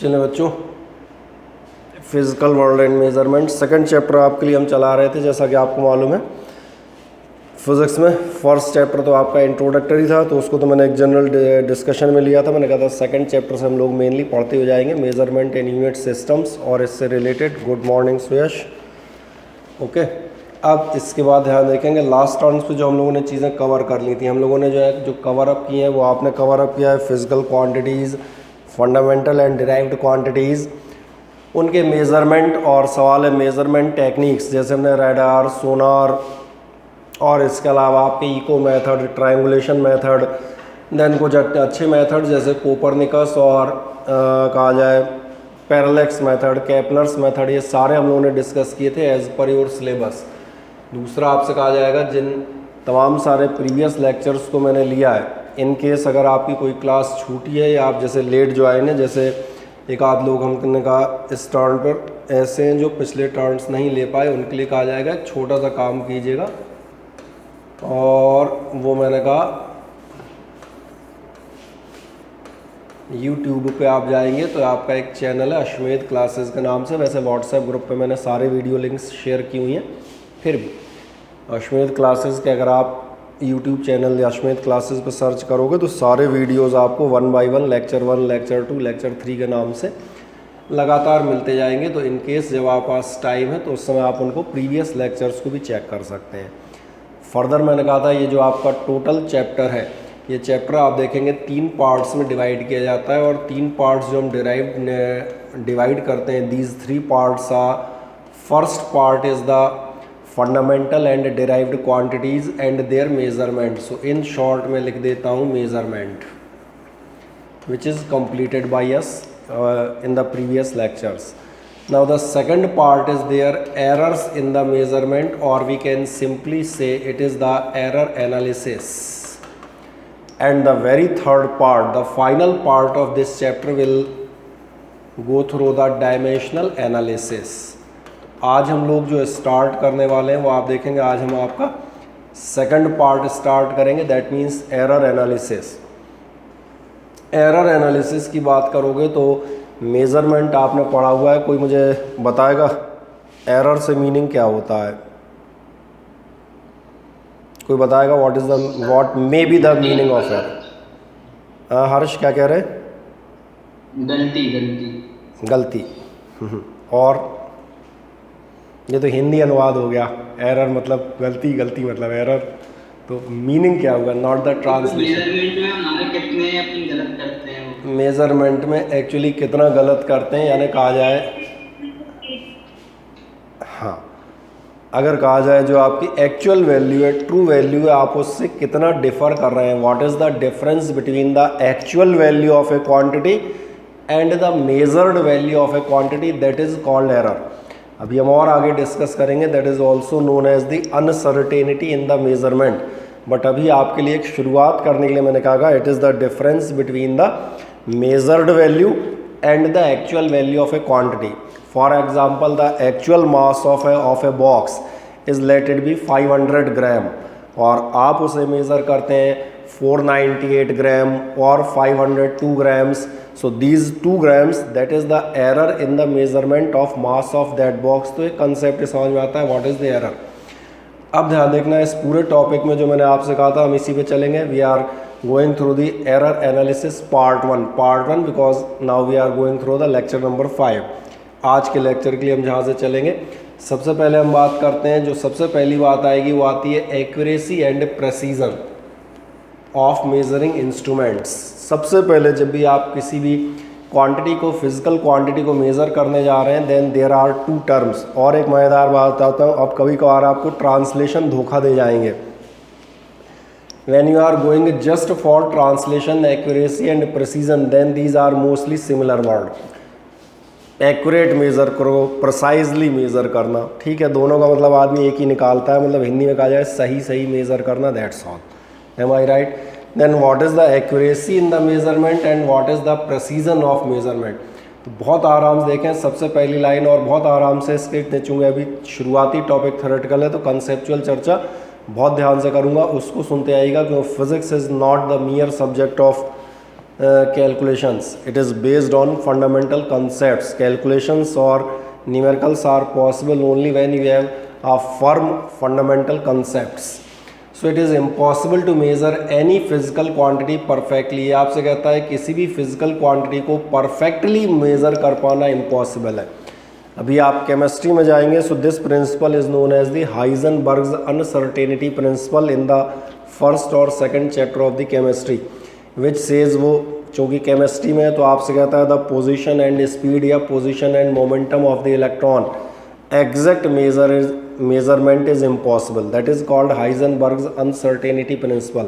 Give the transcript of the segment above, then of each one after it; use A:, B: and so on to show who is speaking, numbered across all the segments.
A: चलिए बच्चों, physical world and measurement second chapter आपके लिए हम चला रहे थे। जैसा कि आपको मालूम है, फिज़िक्स में फर्स्ट चैप्टर तो आपका इंट्रोडक्टरी था, तो उसको तो मैंने एक जनरल डिस्कशन में लिया था। मैंने कहा था सेकंड चैप्टर से हम लोग मेनली पढ़ते हुए जाएंगे मेजरमेंट इन यूनिट सिस्टम्स और इससे रिलेटेड। गुड मॉर्निंग सुयश। ओके, अब इसके बाद ध्यान रखेंगे लास्ट टर्म्स पे जो हम लोगों ने चीज़ें कवर कर ली थी। हम लोगों ने जो कवर अप की हैं वो आपने कवर अप किया है physical quantities, fundamental and derived quantities, उनके मेज़रमेंट और सवाल है मेज़रमेंट टेक्निक्स, जैसे हमने रडार, सोनार और इसके अलावा आपके echo method, triangulation method, then कुछ अच्छे मेथड जैसे कोपरनिकस और कहा जाए पैरेलैक्स मेथड, केपलर्स मेथड, ये सारे हम लोगों ने डिस्कस किए थे एज़ पर योर सिलेबस। दूसरा आपसे कहा जाएगा जिन तमाम सारे प्रीवियस लेक्चर्स को मैंने लिया है, इन केस अगर आपकी कोई क्लास छूटी है या आप जैसे लेट ज्वाइन है, जैसे एक आध लोग हमने कहा इस टर्न पर ऐसे हैं जो पिछले टर्न्स नहीं ले पाए, उनके लिए कहा जाएगा एक छोटा सा काम कीजिएगा, और वो मैंने कहा YouTube पे आप जाएंगे तो आपका एक चैनल है अश्वेत क्लासेस के नाम से। वैसे व्हाट्सएप ग्रुप पे मैंने सारे वीडियो लिंक्स शेयर की हुई हैं, फिर भी अश्वेत क्लासेस के अगर आप YouTube चैनल या अश्वेत क्लासेस पे सर्च करोगे तो सारे वीडियोस आपको 1 बाय 1, लेक्चर 1, लेक्चर 2, लेक्चर 3 के नाम से लगातार मिलते जाएंगे। तो इन केस जब आप पास टाइम है तो उस समय आप उनको प्रीवियस लेक्चर्स को भी चेक कर सकते हैं। फर्दर मैंने कहा था ये जो आपका टोटल चैप्टर है, ये चैप्टर आप देखेंगे 3 पार्ट्स में डिवाइड किया जाता है, और 3 पार्ट्स जो हम डिवाइड करते हैं, these 3 parts are, first part is the fundamental and derived quantities and their measurement. So in short में लिख देता हूँ measurement, which is completed by us in the previous lectures. Now the second part is their errors in the measurement, or we can simply say it is the error analysis. And the very third part, the final part of this chapter will go through the dimensional analysis. आज हम लोग जो start करने वाले हैं वो आप देखेंगे, आज हम आपका सेकंड पार्ट स्टार्ट करेंगे, that means error analysis. Error analysis की बात करोगे तो मेज़रमेंट आपने पढ़ा हुआ है, कोई मुझे बताएगा एरर से मीनिंग क्या होता है? कोई बताएगा what may be the meaning of error? Harsh क्या कह रहे हैं? गलती। और ये तो हिंदी अनुवाद हो गया, एरर मतलब गलती, गलती मतलब एरर, तो मीनिंग क्या होगा? Not the translation. मेजरमेंट में एक्चुअली कितना गलत करते हैं, यानी कहा जाए, हाँ, अगर कहा जाए जो आपकी एक्चुअल वैल्यू है, ट्रू वैल्यू है, आप उससे कितना डिफर कर रहे हैं। What is the difference between the actual value of a quantity and the measured value of a quantity, that is called error. अभी हम और आगे डिस्कस करेंगे, that is also known as the uncertainty in the measurement. But अभी आपके लिए एक शुरुआत करने के लिए मैंने कहा it is the difference between the measured value and the actual value of a quantity. For example, the actual mass of a box is let it be 500 ग्राम, और आप उसे मेज़र करते हैं 498 ग्राम और 502 grams. So these 2 grams, that is the error in the measurement of mass of that box। तो एक concept समझ में आता है व्हाट इज़ द एरर। अब ध्यान देखना, इस पूरे टॉपिक में जो मैंने आपसे कहा था हम इसी पे चलेंगे। We are going through the error analysis part one, because now we are going through the lecture number 5। आज के लेक्चर के लिए हम जहाँ से चलेंगे, सबसे पहले हम बात करते हैं, जो सबसे पहली बात आएगी वो आती है accuracy and precision of measuring instruments. सबसे पहले जब भी आप किसी भी क्वांटिटी को, फिजिकल क्वांटिटी को मेज़र करने जा रहे हैं, देन देयर आर 2 टर्म्स। और एक मज़ेदार बात बताता हूँ, अब कभी कभार आपको ट्रांसलेशन धोखा दे जाएंगे। When you are going just for translation, accuracy and precision, then these are mostly similar word. Accurate measure करो, प्रिसाइजली मेज़र करना, ठीक है, दोनों का मतलब आदमी एक ही निकालता है। मतलब हिंदी में कहा जाए सही मेज़र करना, that's all. Am I right? Then what is the accuracy in the measurement and what is the precision of measurement? तो बहुत आराम से देखें सबसे पहली लाइन, और बहुत आराम से स्क्रिप्ट चूँगे। अभी शुरुआती टॉपिक थ्योरेटिकल है तो कंसेप्चुअल चर्चा बहुत ध्यान से करूँगा, उसको सुनते आइएगा, क्योंकि physics is not the मियर subject of calculations. It is based on fundamental concepts. Calculations or numericals are possible only when you have a firm fundamental concepts. So it is impossible to measure any physical quantity perfectly. ये आपसे कहता है किसी भी physical quantity को perfectly measure कर पाना impossible है. अभी आप केमिस्ट्री में जाएंगे. So this principle is known as the Heisenberg's uncertainty principle in the first और second chapter of the chemistry, which says, वो चूँकि केमिस्ट्री में है तो आपसे कहता है द पोजीशन एंड स्पीड या position and momentum of the electron exact measurement is impossible. That is called Heisenberg's uncertainty principle.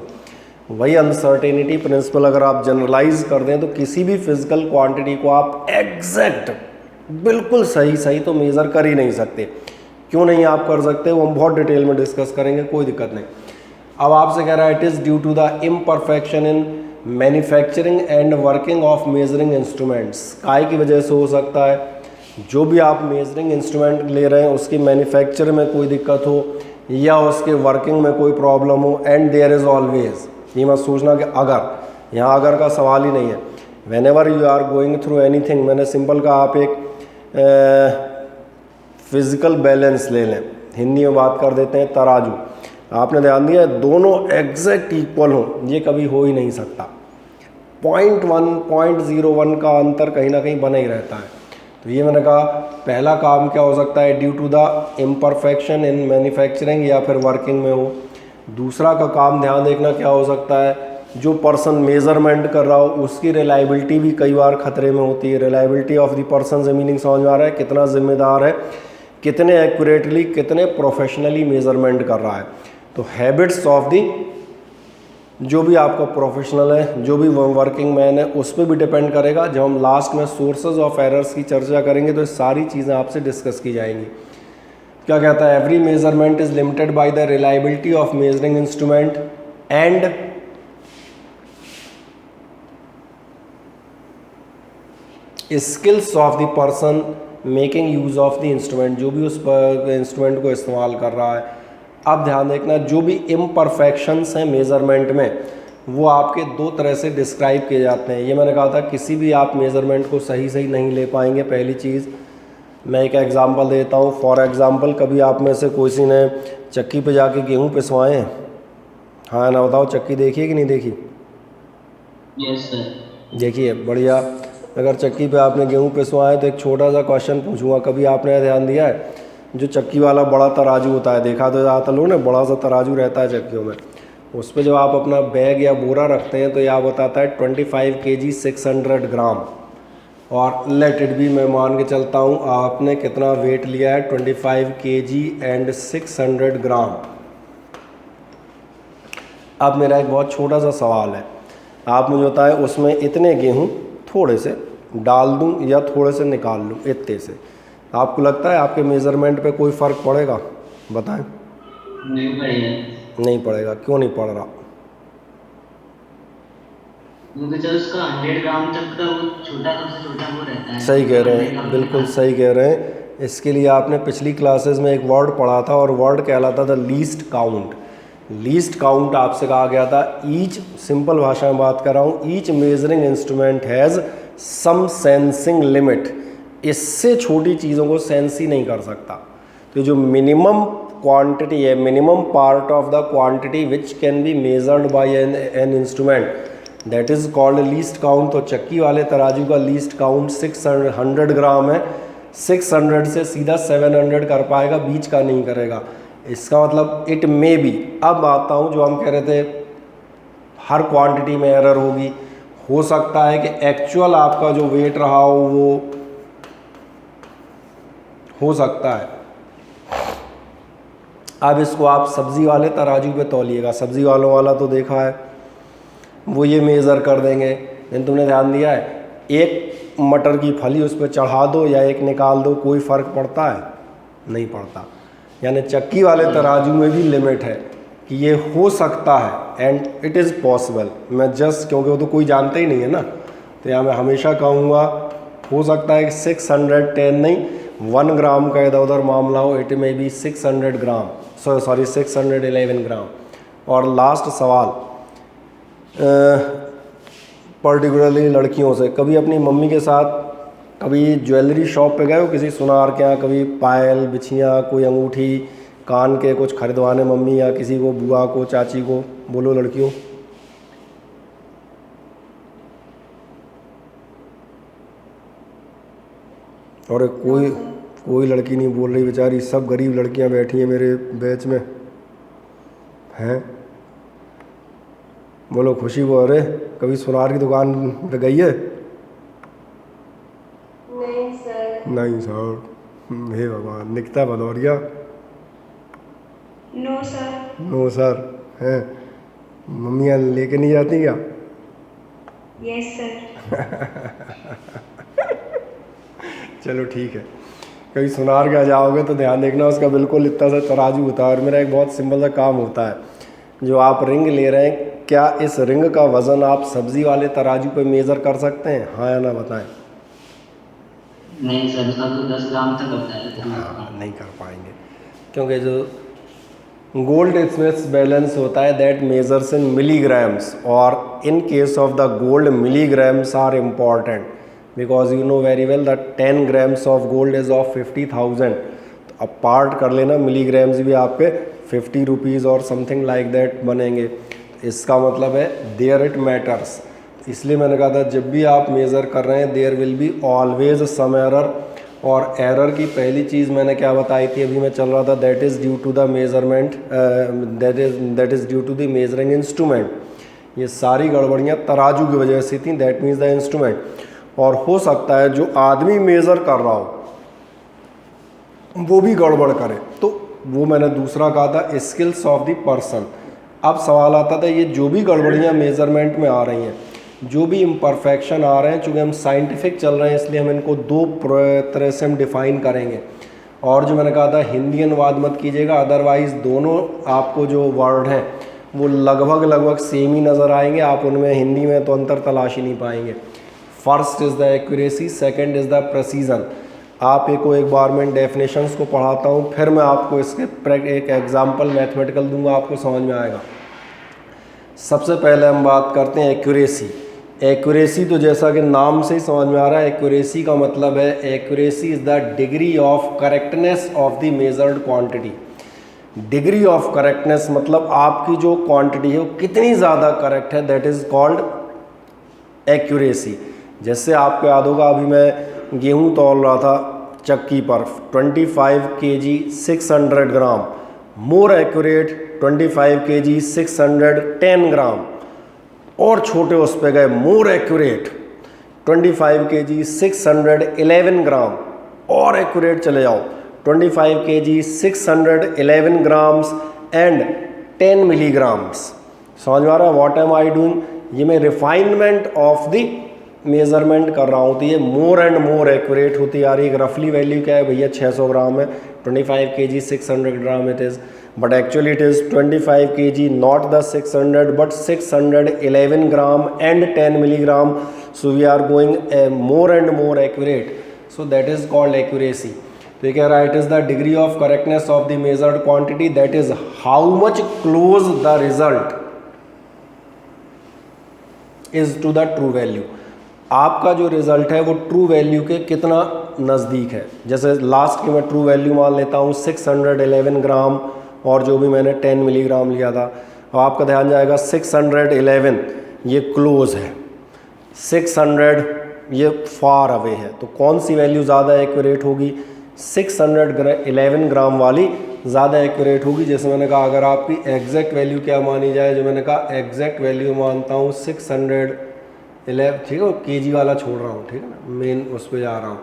A: वही अनसर्टेनिटी प्रिंसिपल अगर आप जनरलाइज कर दें तो किसी भी फिजिकल क्वांटिटी को आप एग्जैक्ट बिल्कुल सही तो मेज़र कर ही नहीं सकते. क्यों नहीं आप कर सकते, वो हम बहुत डिटेल में डिस्कस करेंगे, कोई दिक्कत नहीं. अब आपसे कह रहा है it is due to the imperfection in manufacturing and working of measuring instruments. काय की वजह से हो सकता है, जो भी आप मेजरिंग इंस्ट्रूमेंट ले रहे हैं उसकी मैन्युफैक्चर में कोई दिक्कत हो या उसके वर्किंग में कोई प्रॉब्लम हो. एंड देयर इज़ ऑलवेज, ये मत सोचना कि अगर, यहाँ अगर का सवाल ही नहीं है. Whenever you are going through anything, मैंने सिंपल कहा आप एक फिज़िकल बैलेंस ले लें, हिंदी में बात कर देते हैं तराजू. आपने ध्यान दिया दोनों एग्जैक्ट इक्वल हो, ये कभी हो ही नहीं सकता. 0.1 0.01 का अंतर कहीं ना कहीं बना ही रहता है. तो ये मैंने कहा पहला काम क्या हो सकता है, due to the imperfection in manufacturing या फिर वर्किंग में हो. दूसरा का काम ध्यान देखना क्या हो सकता है, जो पर्सन मेजरमेंट कर रहा हो उसकी रिलायबिलिटी भी कई बार खतरे में होती है. रिलायबिलिटी ऑफ द पर्सन से मीनिंग समझ में आ रहा है, कितना जिम्मेदार है, कितने एक्यूरेटली, कितने प्रोफेशनली मेजरमेंट कर रहा है. तो हैबिट्स ऑफ द, जो भी आपका प्रोफेशनल है, जो भी वर्किंग मैन है, उस पर भी डिपेंड करेगा. जब हम लास्ट में सोर्सेज ऑफ एरर्स की चर्चा करेंगे तो ये सारी चीज़ें आपसे डिस्कस की जाएंगी. क्या कहता है, every measurement is limited by the reliability of measuring instrument and skills of the person making use of the instrument, जो भी उस इंस्ट्रूमेंट को इस्तेमाल कर रहा है. अब ध्यान देखना, जो भी इम्परफेक्शंस हैं मेज़रमेंट में वो आपके दो तरह से डिस्क्राइब किए जाते हैं. ये मैंने कहा था किसी भी आप मेज़रमेंट को सही नहीं ले पाएंगे. पहली चीज़ मैं एक एग्जांपल देता हूँ. फॉर एग्जांपल, कभी आप में से किसी ने चक्की पे जाके गेहूँ पिसवाए हैं? हाँ ना, बताओ चक्की देखिए कि नहीं देखी?
B: Yes sir.
A: देखिए, बढ़िया. अगर चक्की पे आपने गेहूँ पिसवाए तो एक छोटा सा क्वेश्चन पूछूंगा, कभी आपने ध्यान दिया है जो चक्की वाला बड़ा तराजू होता है, देखा तो ज़्यादातर लोग ना, बड़ा सा तराजू रहता है चक्कियों में, उस पर जब आप अपना बैग या बोरा रखते हैं तो यह बताता है 25 kg 600 ग्राम. और लेट इट बी, मैं मान के चलता हूँ आपने कितना वेट लिया है, 25 kg एंड 600 ग्राम. अब मेरा एक बहुत छोटा सा सवाल है, आप मुझे बताएं उसमें इतने गेहूँ थोड़े से डाल दूं या थोड़े से निकाल लूं, इतने से, आपको लगता है आपके मेज़रमेंट पे कोई फ़र्क पड़ेगा? बताएं.
B: नहीं पड़ेगा.
A: नहीं पड़ेगा. क्यों नहीं पड़ रहा?
B: क्योंकि जब उसका 100 ग्राम तक का वो छोटा सबसे छोटा वो रहता है.
A: सही कह रहे हैं, बिल्कुल सही कह रहे हैं. इसके लिए आपने पिछली क्लासेस में एक वर्ड पढ़ा था और वर्ड कहलाता था लीस्ट काउंट. लीस्ट काउंट आपसे कहा गया था, ईच, सिंपल भाषा में बात कर रहा हूँ, each measuring instrument has some sensing limit. इससे छोटी चीज़ों को सेंस ही नहीं कर सकता. तो जो मिनिमम क्वांटिटी है, minimum part of the quantity which can be measured by an instrument, that is called least count. तो चक्की वाले तराजू का लीस्ट काउंट 600 ग्राम है. 600 से सीधा 700 कर पाएगा, बीच का नहीं करेगा. इसका मतलब इट मे बी, अब आता हूँ जो हम कह रहे थे हर क्वांटिटी में एरर होगी. हो सकता है कि एक्चुअल आपका जो वेट रहा हो सकता है. अब इसको आप सब्ज़ी वाले तराजू पे तौलिएगा. सब्ज़ी वालों वाला तो देखा है, वो ये मेज़र कर देंगे. लेकिन तुमने ध्यान दिया है, एक मटर की फली उस पर चढ़ा दो या एक निकाल दो, कोई फ़र्क पड़ता है? नहीं पड़ता. यानी चक्की वाले तराजू में भी लिमिट है कि ये हो सकता है एंड इट इज़ पॉसिबल. मैं जस्ट, क्योंकि वो तो कोई जानते ही नहीं है ना, तो यहाँ मैं हमेशा कहूँगा हो सकता है कि 610 नहीं, 1 ग्राम का इधर उधर मामला हो, इट में भी 600 ग्राम, सॉरी 611 ग्राम. और लास्ट सवाल, पर्टिकुलरली लड़कियों से, कभी अपनी मम्मी के साथ कभी ज्वेलरी शॉप पे गए हो किसी सुनार के यहाँ, कभी पायल बिछियाँ कोई अंगूठी कान के कुछ खरीदवाने मम्मी या किसी को, बुआ को, चाची को? बोलो लड़कियों। और कोई लड़की नहीं बोल रही बेचारी, सब गरीब लड़कियां बैठी हैं मेरे बैच में हैं। बोलो खुशी को। अरे कभी सुनार की दुकान पे गई है? नहीं सर। हे भगवान। निकिता भदौरिया? No sir. हैं? मम्मियाँ लेके नहीं जाती क्या?
C: Yes sir.
A: चलो ठीक है। कभी सुनार के जाओगे तो ध्यान देखना, उसका बिल्कुल इतना सा तराजू होता है। और मेरा एक बहुत सिंपल सा काम होता है, जो आप रिंग ले रहे हैं, क्या इस रिंग का वज़न आप सब्जी वाले तराजू पे मेज़र कर सकते हैं? हाँ या ना बताएं।
B: नहीं सर, उसका तो 10 ग्राम तक होता है।
A: हाँ, नहीं कर पाएंगे, क्योंकि जो गोल्ड स्मिथ्स बैलेंस होता है दैट मेजर्स इन मिलीग्राम्स, और in case of the gold milligrams are important because you know very well that 10 grams of gold is of 50,000। तो अब पार्ट कर लेना, मिलीग्राम्स भी आपके 50 रुपीज़ और समथिंग लाइक दैट बनेंगे। इसका मतलब है देयर इट मैटर्स। इसलिए मैंने कहा था जब भी आप मेज़र कर रहे हैं there will be always some error. और एरर की पहली चीज़ मैंने क्या बताई थी, अभी मैं चल रहा था, that is due to the measurement, that is due to the measuring instrument. ये सारी गड़बड़ियाँ तराजू की वजह से थी, दैट मीन्स द इंस्ट्रूमेंट। और हो सकता है जो आदमी मेज़र कर रहा हो वो भी गड़बड़ करे, तो वो मैंने दूसरा कहा था स्किल्स ऑफ द पर्सन। अब सवाल आता था ये जो भी गड़बड़ियाँ मेज़रमेंट में आ रही हैं, जो भी इम्परफेक्शन आ रहे हैं, चूँकि हम साइंटिफिक चल रहे हैं इसलिए हम इनको दो तरह से हम डिफ़ाइन करेंगे। और जो मैंने कहा था हिंदी अनुवाद मत कीजिएगा, अदरवाइज़ दोनों आपको जो वर्ड हैं वो लगभग सेम ही नज़र आएंगे, आप उनमें हिंदी में तो अंतर तलाश ही नहीं पाएंगे। First is the accuracy, second is the precision. आप एक बार मैं डेफिनेशंस को पढ़ाता हूँ, फिर मैं आपको इसके एक एग्जाम्पल मैथमेटिकल दूंगा, आपको समझ में आएगा। सबसे पहले हम बात करते हैं एक्यूरेसी। एक्यूरेसी तो जैसा कि नाम से ही समझ में आ रहा है, एक्यूरेसी का मतलब है accuracy is the degree of correctness of the measured quantity. Degree of correctness मतलब आपकी जो क्वांटिटी है वो कितनी ज़्यादा करेक्ट है, दैट इज़ कॉल्ड एक्यूरेसी। जैसे आपको याद होगा, अभी मैं गेहूँ तौल रहा था चक्की पर, 25 kg 600 ग्राम, मोर एक्यूरेट 25 kg 610 ग्राम। और छोटे उस पे गए, मोर एक्यूरेट 25 kg 611 ग्राम। और एक्यूरेट चले जाओ, 25 kg 611 ग्राम्स एंड 10 मिलीग्राम्स। समझ में आ रहा है व्हाट एम आई डूइंग? ये मैं रिफाइनमेंट ऑफ द मेज़रमेंट कर रहा हूँ, तो ये मोर एंड मोर एक्यूरेट होती आ रही है। रफली वैल्यू क्या है भैया, 600 ग्राम है, 25 kg 600 gram it is, but actually it is 25 kg, not the 600 but 611 gram and 10 milligram. So we are going more and more accurate, so that is called accuracy. तो ये कह रहा है it is the degree of correctness of the measured quantity, that is how much close the result is to the true value. आपका जो result है वो true value के कितना नज़दीक है। जैसे लास्ट की मैं ट्रू वैल्यू मान लेता हूँ 611 ग्राम, और जो भी मैंने 10 मिलीग्राम लिया था, और आपका ध्यान जाएगा 611 ये क्लोज है, 600 ये फार अवे है। तो कौन सी वैल्यू ज़्यादा एक्यूरेट होगी? 611 ग्राम वाली ज़्यादा एक्यूरेट होगी। जैसे मैंने कहा अगर आपकी एग्जैक्ट वैल्यू क्या मानी जाए, जो मैंने कहा एग्जैक्ट वैल्यू मानता हूँ 611, ठीक है, केजी वाला छोड़ रहा हूँ, ठीक है ना, मेन उस पर जा रहा हूँ,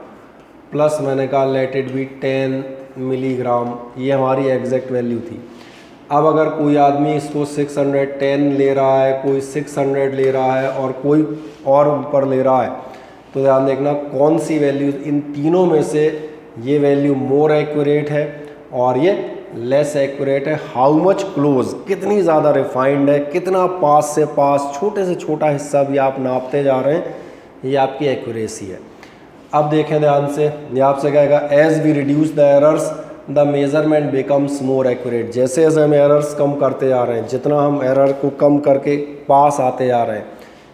A: प्लस मैंने कहा लेट इट बी 10 मिलीग्राम, ये हमारी एग्जैक्ट वैल्यू थी। अब अगर कोई आदमी इसको 610 ले रहा है, कोई 600 ले रहा है और कोई और ऊपर ले रहा है, तो ध्यान देखना कौन सी वैल्यू इन तीनों में से ये वैल्यू मोर एक्यूरेट है और ये लेस एक्यूरेट है। हाउ मच क्लोज, कितनी ज़्यादा रिफाइंड है, कितना पास से पास, छोटे से छोटा हिस्सा भी आप नापते जा रहे हैं, ये आपकी एक्यूरेसी है। अब देखें ध्यान से, ये आपसे कहेगा as we reduce the errors the measurement becomes more accurate. जैसे जैसे हम एरर्स कम करते जा रहे हैं, जितना हम एरर को कम करके पास आते जा रहे हैं,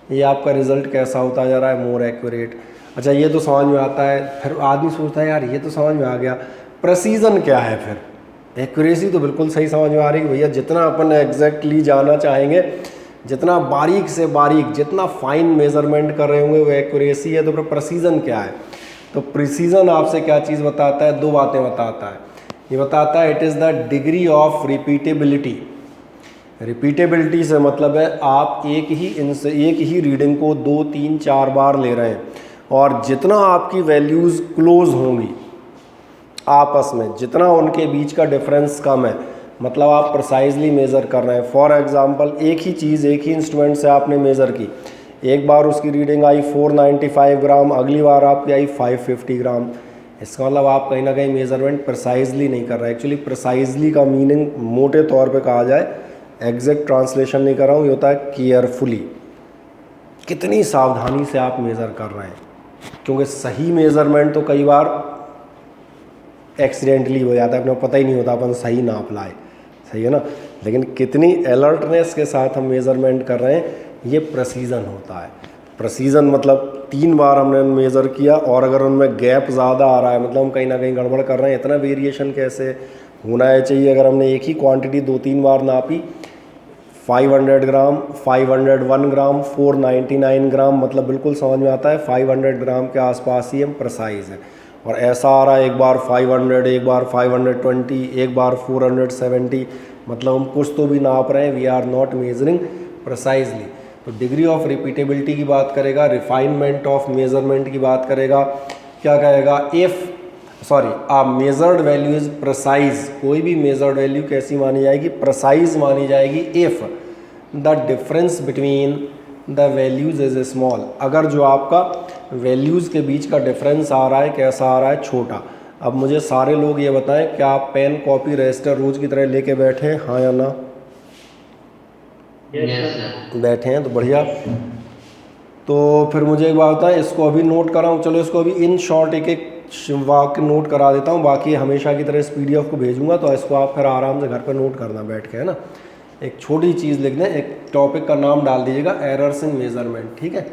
A: ये आपका रिजल्ट कैसा होता जा रहा है, मोर एक्यूरेट। अच्छा ये तो समझ में आता है। फिर आदमी सोचता है यार ये तो समझ में आ गया, प्रेसीजन क्या है फिर? एक्यूरेसी तो बिल्कुल सही समझ में आ रही है कि भैया जितना अपन एग्जैक्टली जाना चाहेंगे, जितना बारीक से बारीक, जितना फाइन मेजरमेंट कर रहे होंगे वो एक्यूरेसी है। तो फिर प्रेसीजन क्या है? तो प्रिसीजन आपसे क्या चीज़ बताता है? दो बातें बताता है। ये बताता है it is the degree of repeatability. Repeatability से मतलब है आप एक ही रीडिंग को 2, 3, 4 बार ले रहे हैं, और जितना आपकी वैल्यूज़ क्लोज होंगी आपस में, जितना उनके बीच का डिफरेंस कम है, मतलब आप प्रिसाइजली मेज़र कर रहे हैं। फॉर एग्जांपल एक ही चीज़ एक ही इंस्ट्रूमेंट से आपने मेज़र की, एक बार उसकी रीडिंग आई 495 ग्राम, अगली बार आपकी आई 550 ग्राम। इसका मतलब आप कहीं ना कहीं मेज़रमेंट प्रिसाइजली नहीं कर रहे। एक्चुअली प्रिसाइजली का मीनिंग मोटे तौर पे कहा जाए, एग्जैक्ट ट्रांसलेशन नहीं कर रहा हूँ, ये होता है केयरफुली, कितनी सावधानी से आप मेज़र कर रहे हैं। क्योंकि सही मेज़रमेंट तो कई बार एक्सीडेंटली हो जाता है, अपने पता ही नहीं होता अपन सही नाप लाए, सही है ना। लेकिन कितनी अलर्टनेस के साथ हम मेज़रमेंट कर रहे हैं, ये प्रेसीजन होता है। प्रेसीजन मतलब 3 बार हमने मेज़र किया और अगर उनमें गैप ज़्यादा आ रहा है, मतलब हम कहीं ना कहीं गड़बड़ कर रहे हैं, इतना वेरिएशन कैसे होना है चाहिए। अगर हमने एक ही क्वांटिटी 2-3 बार नापी, 500 ग्राम, 501 ग्राम, 499 ग्राम, मतलब बिल्कुल समझ में आता है 500 ग्राम के आसपास ही हम प्रिसाइज है। और ऐसा आ रहा है एक बार 500, एक बार 520, एक बार 470, मतलब हम कुछ तो भी नाप रहे हैं, we are not measuring precisely. तो डिग्री ऑफ रिपीटेबिलिटी की बात करेगा, रिफाइनमेंट ऑफ मेजरमेंट की बात करेगा, क्या कहेगा? If a measured value is precise, कोई भी मेजर्ड वैल्यू कैसी मानी जाएगी? प्रिसाइज मानी जाएगी if the difference between the values is small. अगर जो आपका वैल्यूज़ के बीच का डिफरेंस आ रहा है कैसा आ रहा है? छोटा। अब मुझे सारे लोग ये बताएं, क्या आप पेन, कॉपी, रजिस्टर रोज़ की तरह लेके बैठे हैं, हाँ या ना? बैठे हैं तो बढ़िया। तो फिर मुझे एक बात बताएं, इसको अभी नोट कराऊँ? चलो इसको अभी इन शॉर्ट एक एक वाक्य नोट करा देता हूँ, बाकी हमेशा की तरह इस PDF को भेजूंगा, तो इसको आप फिर आराम से घर पर नोट करना बैठ के, है ना। एक छोटी चीज़ लिख दें, एक टॉपिक का नाम डाल दीजिएगा, एरर्स इन मेजरमेंट, ठीक है।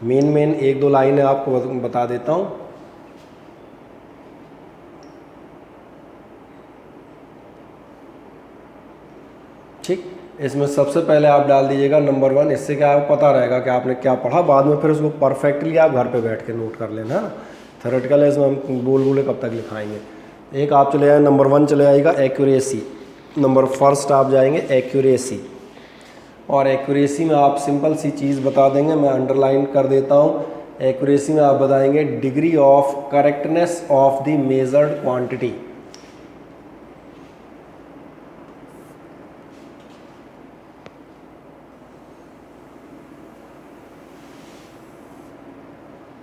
A: मेन 1-2 लाइनें आपको बता देता हूँ। ठीक, इसमें सबसे पहले आप डाल दीजिएगा नंबर 1। इससे क्या आपको पता रहेगा कि आपने क्या पढ़ा, बाद में फिर उसको परफेक्टली आप घर पे बैठ के नोट कर लेना, है ना। थ्योरेटिकल है, इसमें हम बोले कब तक लिखाएंगे। एक आप चले जाए, नंबर 1 चले जाएगा एक्यूरेसी। नंबर फर्स्ट आप जाएंगे एक्यूरेसी, और एक्यूरेसी में आप सिंपल सी चीज़ बता देंगे, मैं अंडरलाइन कर देता हूँ। एक्यूरेसी में आप बताएंगे degree of correctness of the measured quantity.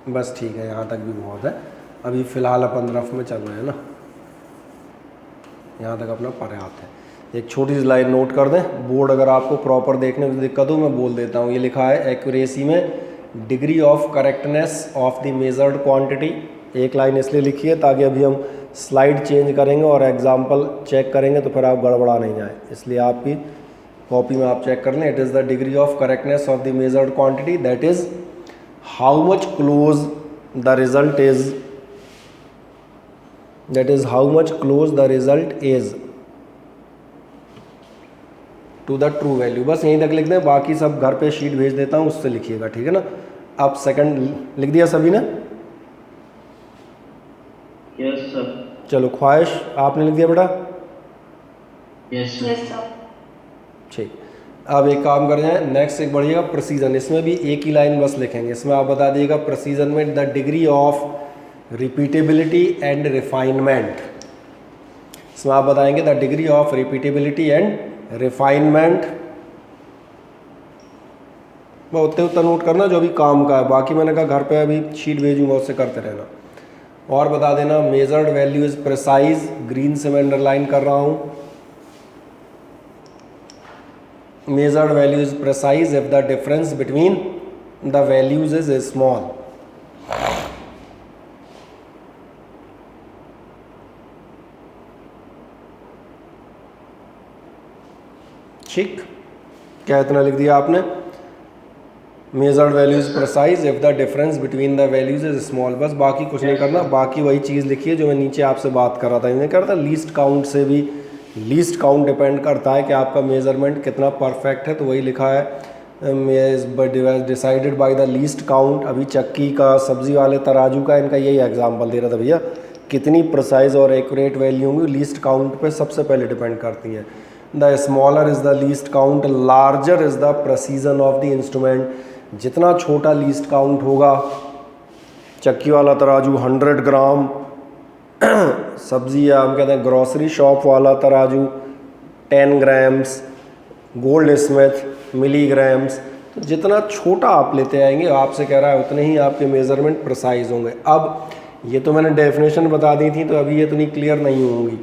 A: बस ठीक है, यहाँ तक भी बहुत है। अभी फ़िलहाल अपन रफ में चल रहे हैं ना, यहाँ तक अपना पर्याप्त है। एक छोटी सी लाइन नोट कर दें, बोर्ड अगर आपको प्रॉपर देखने में दिक्कत हो मैं बोल देता हूँ। ये लिखा है एक्यूरेसी में degree of correctness of the measured quantity. एक लाइन इसलिए लिखी है ताकि अभी हम स्लाइड चेंज करेंगे और एग्जाम्पल चेक करेंगे तो फिर आप गड़बड़ा नहीं जाए, इसलिए आपकी कॉपी में आप चेक कर लें। It is the degree of correctness of the measured quantity, that is how much close the result is, that is how much close the result is to the true value। बस यहीं तक लिख दें, बाकी सब घर पे शीट भेज देता हूँ, उससे लिखिएगा, ठीक है ना। अब सेकंड लिख दिया सभी ने?
B: Yes sir.
A: चलो ख्वाहिश आपने लिख दिया बेटा?
B: Yes
C: yes sir.
A: ठीक, अब एक काम कर जाए, नेक्स्ट एक बढ़िएगा प्रेसीजन। इसमें भी एक ही लाइन बस लिखेंगे, इसमें आप बता दिएगा प्रेसीजन में the degree of repeatability and refinement. इसमें आप बताएंगे the degree of repeatability and refinement. मैं उतना नोट करना जो अभी काम का है, बाकी मैंने कहा घर पे अभी शीट भेजूंगा, उससे करते रहना। और बता देना measured value is precise, green से मैं अंडरलाइन कर रहा हूँ। Measured value is precise if the difference between the values is small. ठीक, क्या इतना लिख दिया आपने? Measured values precise if the difference between the values is small. बस बाकी कुछ नहीं करना, बाकी वही चीज़ लिखिए जो मैं नीचे आपसे बात कर रहा था। मैंने कहा था लीस्ट काउंट से भी लीस्ट काउंट डिपेंड करता है कि आपका मेजरमेंट कितना परफेक्ट है, तो वही लिखा है decided by the least count. अभी चक्की का, सब्जी वाले तराजू का, इनका यही एग्जाम्पल दे रहा था भैया, कितनी प्रिसाइज और एक्यूरेट वैल्यू होंगी लीस्ट काउंट पे सबसे पहले डिपेंड करती हैं। The smaller is the least count, larger is the precision of the instrument. जितना छोटा लीस्ट काउंट होगा, चक्की वाला तराजू 100 ग्राम, सब्जी या हम कहते हैं ग्रॉसरी शॉप वाला तराजू 10 ग्राम्स, गोल्ड स्मिथ मिलीग्राम्स। तो जितना छोटा आप लेते आएंगे, आपसे कह रहा है उतने ही आपके मेज़रमेंट प्रिसाइज होंगे। अब ये तो मैंने डेफिनेशन बता दी थी, तो अभी ये तो नहीं क्लियर नहीं होंगी।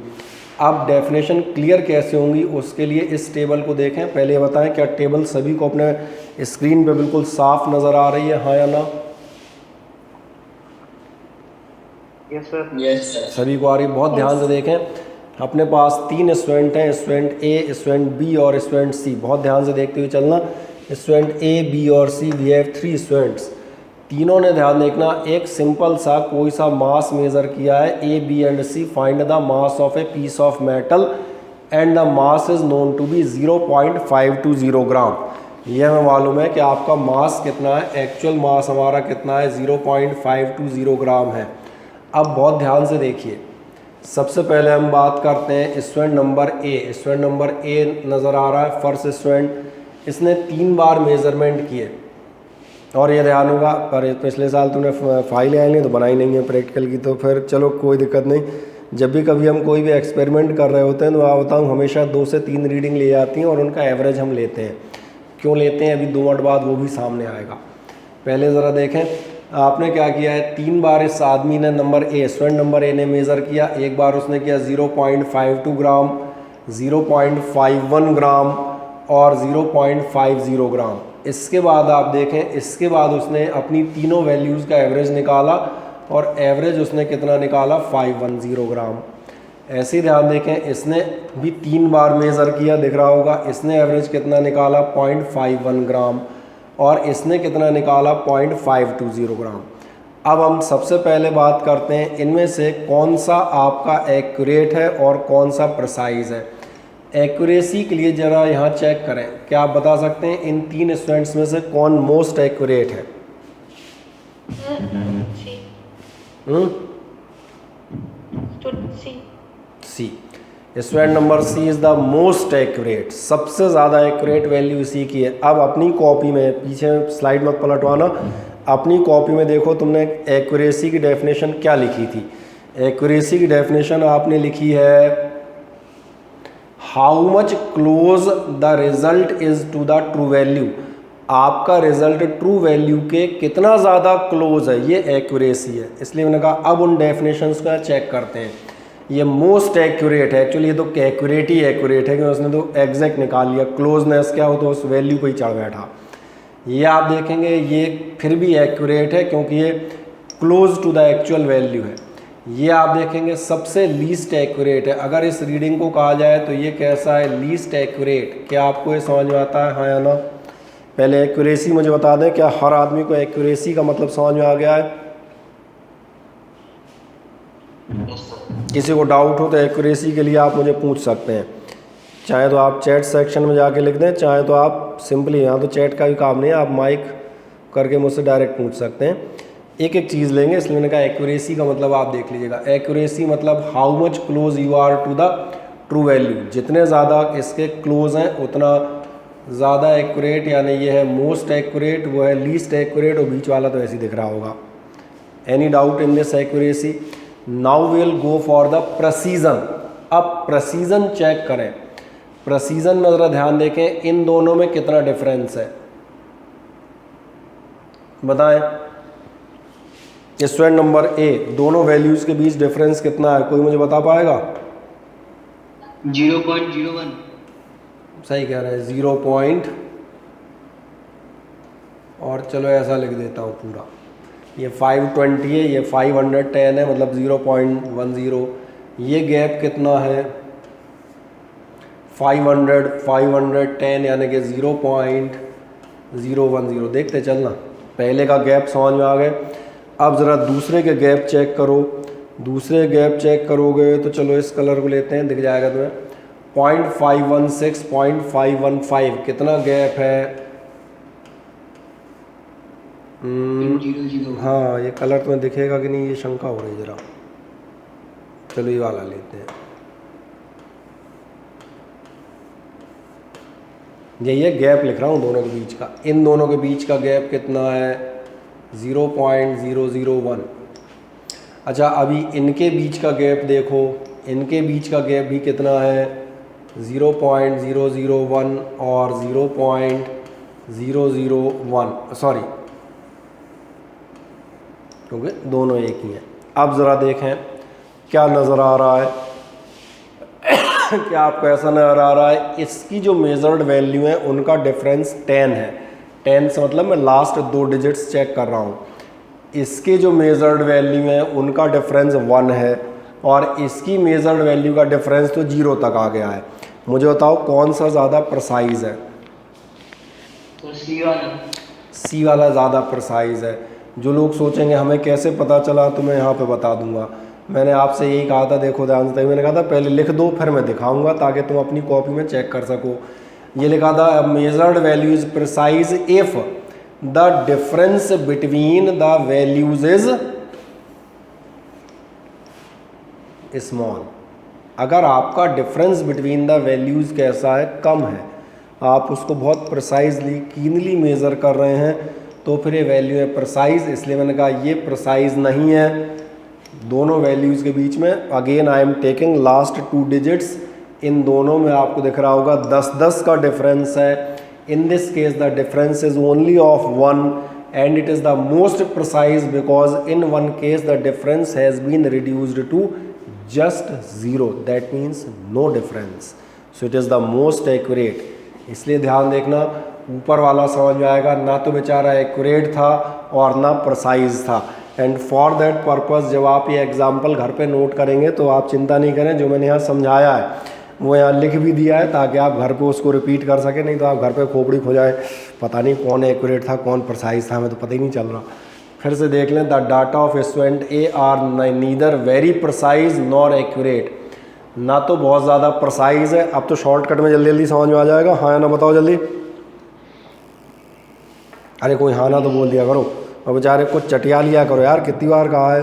A: अब डेफिनेशन क्लियर कैसे होंगी, उसके लिए इस टेबल को देखें। पहले ये बताएं क्या टेबल सभी को अपने स्क्रीन पे बिल्कुल साफ नज़र आ रही है, हाँ या ना?
B: Yes sir.
A: सभी को आ रही? बहुत ध्यान से देखें। अपने पास 3 स्टूडेंट हैं, स्टूडेंट ए, स्टूडेंट बी और स्टूडेंट सी। बहुत ध्यान से देखते हुए चलना। स्टूडेंट ए, बी और सी, वी हैव 3 स्टूडेंट्स। तीनों ने ध्यान देखना, एक सिंपल सा कोई सा मास मेज़र किया है, A B and C. Find the mass of a piece of metal and the mass is known to be 0.520 gram. यह हमें मालूम है कि आपका मास कितना है, एक्चुअल मास हमारा कितना है, 0.520 ग्राम है। अब बहुत ध्यान से देखिए, सबसे पहले हम बात करते हैं student number A. Student number A नज़र आ रहा है, फर्स्ट स्टूडेंट। इसने 3 बार मेज़रमेंट किए, और ये ध्यान होगा पर पिछले साल तुमने फाइलें आई नहीं तो बनाई नहीं है प्रैक्टिकल की, तो फिर चलो कोई दिक्कत नहीं। जब भी कभी हम कोई भी एक्सपेरिमेंट कर रहे होते हैं तो मैं बताऊँ हमेशा 2 से 3 रीडिंग ले जाती हैं और उनका एवरेज हम लेते हैं। क्यों लेते हैं, अभी 2 मिनट बाद वो भी सामने आएगा। पहले ज़रा देखें आपने क्या किया है। 3 बार इस आदमी ने, number A, student number A ने मेज़र किया। एक बार उसने किया 0.52 ग्राम, 0.51 ग्राम और 0.50 ग्राम। इसके बाद आप देखें, इसके बाद उसने अपनी तीनों वैल्यूज़ का एवरेज निकाला और एवरेज उसने कितना निकाला, 510 ग्राम। ऐसे ही ध्यान देखें, इसने भी 3 बार मेज़र किया, दिख रहा होगा। इसने एवरेज कितना निकाला, 0.51 ग्राम, और इसने कितना निकाला, 0.520 ग्राम। अब हम सबसे पहले बात करते हैं इनमें से कौन सा आपका एक्यूरेट है और कौन सा प्रिसाइज है। एक्यूरेसी के लिए ज़रा यहाँ चेक करें, क्या आप बता सकते हैं इन 3 स्टूडेंट्स में से कौन मोस्ट एक्यूरेट है? C. Student number C is the most accurate, सबसे ज़्यादा एक्यूरेट वैल्यू इसी की है। अब अपनी कॉपी में, पीछे स्लाइड मत पलटवाना, अपनी कॉपी में देखो तुमने एक्यूरेसी की डेफिनेशन क्या लिखी थी। एक्यूरेसी की डेफिनेशन आपने लिखी है, how much close the result is to the true value. आपका रिजल्ट ट्रू वैल्यू के कितना ज़्यादा क्लोज है, ये एक्यूरेसी है। इसलिए मैंने कहा अब उन डेफिनेशंस का चेक करते हैं। ये मोस्ट एक्यूरेट है, एक्चुअली ये तो एक्यूरेट ही एक्यूरेट है क्योंकि उसने तो एग्जैक्ट निकाल लिया। क्लोजनेस क्या हो तो उस वैल्यू को ही चढ़ बैठा। ये आप देखेंगे ये फिर भी एक्यूरेट है क्योंकि ये close to the actual value है। ये आप देखेंगे सबसे लीस्ट एक्यूरेट है। अगर इस रीडिंग को कहा जाए तो ये कैसा है, लीस्ट एक्यूरेट। क्या आपको ये समझ में आता है, हाँ या ना? पहले एक्यूरेसी मुझे बता दें, क्या हर आदमी को एक्यूरेसी का मतलब समझ में आ गया है? किसी को डाउट हो तो एक्यूरेसी के लिए आप मुझे पूछ सकते हैं, चाहे तो आप चैट सेक्शन में जाके लिख दें, चाहे तो आप सिंपली, यहाँ तो चैट का भी काम नहीं है, आप माइक करके मुझसे डायरेक्ट पूछ सकते हैं। एक एक चीज़ लेंगे, इसलिए मैंने कहा एक्यूरेसी का मतलब आप देख लीजिएगा। एक्यूरेसी मतलब how much close you are to the true value. जितने ज़्यादा इसके क्लोज हैं उतना ज़्यादा एक्यूरेट, यानी ये है मोस्ट एक्यूरेट, वो है लीस्ट एक्यूरेट, और बीच वाला तो ऐसे ही दिख रहा होगा। Any doubt in this accuracy? Now will go for the precision. अब प्रेसीजन चेक करें। प्रेसीजन में ज़रा ध्यान देखें, इन दोनों में कितना डिफरेंस है बताएं। स्टूडेंट नंबर ए, दोनों वैल्यूज़ के बीच डिफरेंस कितना है, कोई मुझे बता पाएगा?
B: 0.01।
A: सही कह रहे हैं, 0. और चलो ऐसा लिख देता हूँ पूरा, ये 520 है, ये 510 है, मतलब 0.10। ये गैप कितना है, 500, 510, यानी कि 0.10 010। देखते चलना, पहले का गैप समझ में आ गए। अब ज़रा दूसरे के गैप चेक करो। दूसरे गैप चेक करोगे तो चलो इस कलर को लेते हैं, दिख जाएगा तुम्हें। 0.516 0.515 कितना गैप है?
B: 200।
A: हाँ, ये कलर तुम्हें दिखेगा कि नहीं, ये शंका हो रही है ज़रा। चलो ये वाला लेते हैं। यही है गैप लिख रहा हूँ दोनों के बीच का। इन दोनों के बीच का गैप कितना है? 0.001। अच्छा, अभी इनके बीच का गैप देखो, इनके बीच का गैप भी कितना है? 0.001 और 0.001, सॉरी, क्योंकि दोनों एक ही हैं। अब ज़रा देखें क्या नज़र आ रहा है। क्या आपको ऐसा नज़र आ रहा है? इसकी जो मेजर्ड वैल्यू है उनका डिफरेंस 10 है। 10 से मतलब मैं लास्ट 2 डिजिट्स चेक कर रहा हूँ। इसके जो मेजर्ड वैल्यू है उनका डिफरेंस 1 है और इसकी मेजर्ड वैल्यू का डिफरेंस तो 0 तक आ गया है। मुझे बताओ कौन सा ज़्यादा प्रिसाइज है?
B: तो सी वाला।
A: सी वाला ज़्यादा प्रिसाइज है। जो लोग सोचेंगे हमें कैसे पता चला, तो मैं यहाँ पे बता दूंगा। मैंने आपसे यही कहा था, देखो ध्यान से, मैंने कहा था पहले लिख दो फिर मैं दिखाऊंगा ताकि तुम अपनी कॉपी में चेक कर सको। ये लिखा था measured value is precise if the difference between the values is small. अगर आपका डिफरेंस बिटवीन द वैल्यूज़ कैसा है? कम है, आप उसको बहुत प्रिसाइजली कीनली मेज़र कर रहे हैं, तो फिर ये वैल्यू है प्रिसाइज। इसलिए मैंने कहा ये प्रिसाइज नहीं है दोनों वैल्यूज़ के बीच में। Again I am taking last 2 digits. इन दोनों में आपको दिख रहा होगा 10-10 का डिफरेंस है। In this case the difference is only of 1 and it is the most precise because in one case the difference has been reduced to just 0, that means no difference, so it is the most accurate। इसलिए ध्यान देखना, ऊपर वाला समझ में आएगा, ना तो बेचारा एक्यूरेट था और ना प्रिसाइज था। एंड फॉर दैट पर्पस जब आप ये एग्जाम्पल घर पे नोट करेंगे तो आप चिंता नहीं करें, जो मैंने यहाँ समझाया है वो यहाँ लिख भी दिया है ताकि आप घर पे उसको रिपीट कर सकें। नहीं तो आप घर पे खोपड़ी खो जाए, पता नहीं कौन एक्यूरेट था कौन प्रिसाइज था, हमें तो पता ही नहीं चल रहा। फिर से देख लें, the data of student A R neither very precise nor accurate. ना तो बहुत ज़्यादा प्रिसाइज है। अब तो शॉर्टकट में जल्दी जल्दी समझ में आ जाएगा। हाँ या ना बताओ जल्दी। अरे कोई हाँ ना तो बोल दिया करो, और बेचारे कुछ चटिया लिया करो यार, कितनी बार कहा है।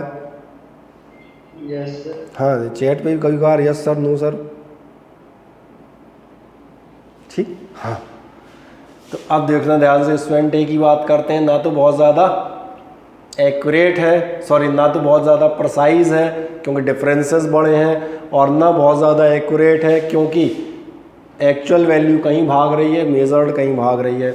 B: Yes sir.
A: हाँ, चैट पे भी कभी कभार यस सर नो सर, ठीक। हाँ, तो अब देखना ध्यान से, स्टूडेंट ए की बात करते हैं। ना तो बहुत ज़्यादा एक्यूरेट है, सॉरी, ना तो बहुत ज़्यादा प्रिसाइज है क्योंकि डिफरेंसेस बड़े हैं, और ना बहुत ज़्यादा एक्यूरेट है क्योंकि एक्चुअल वैल्यू कहीं भाग रही है, मेजर्ड कहीं भाग रही है।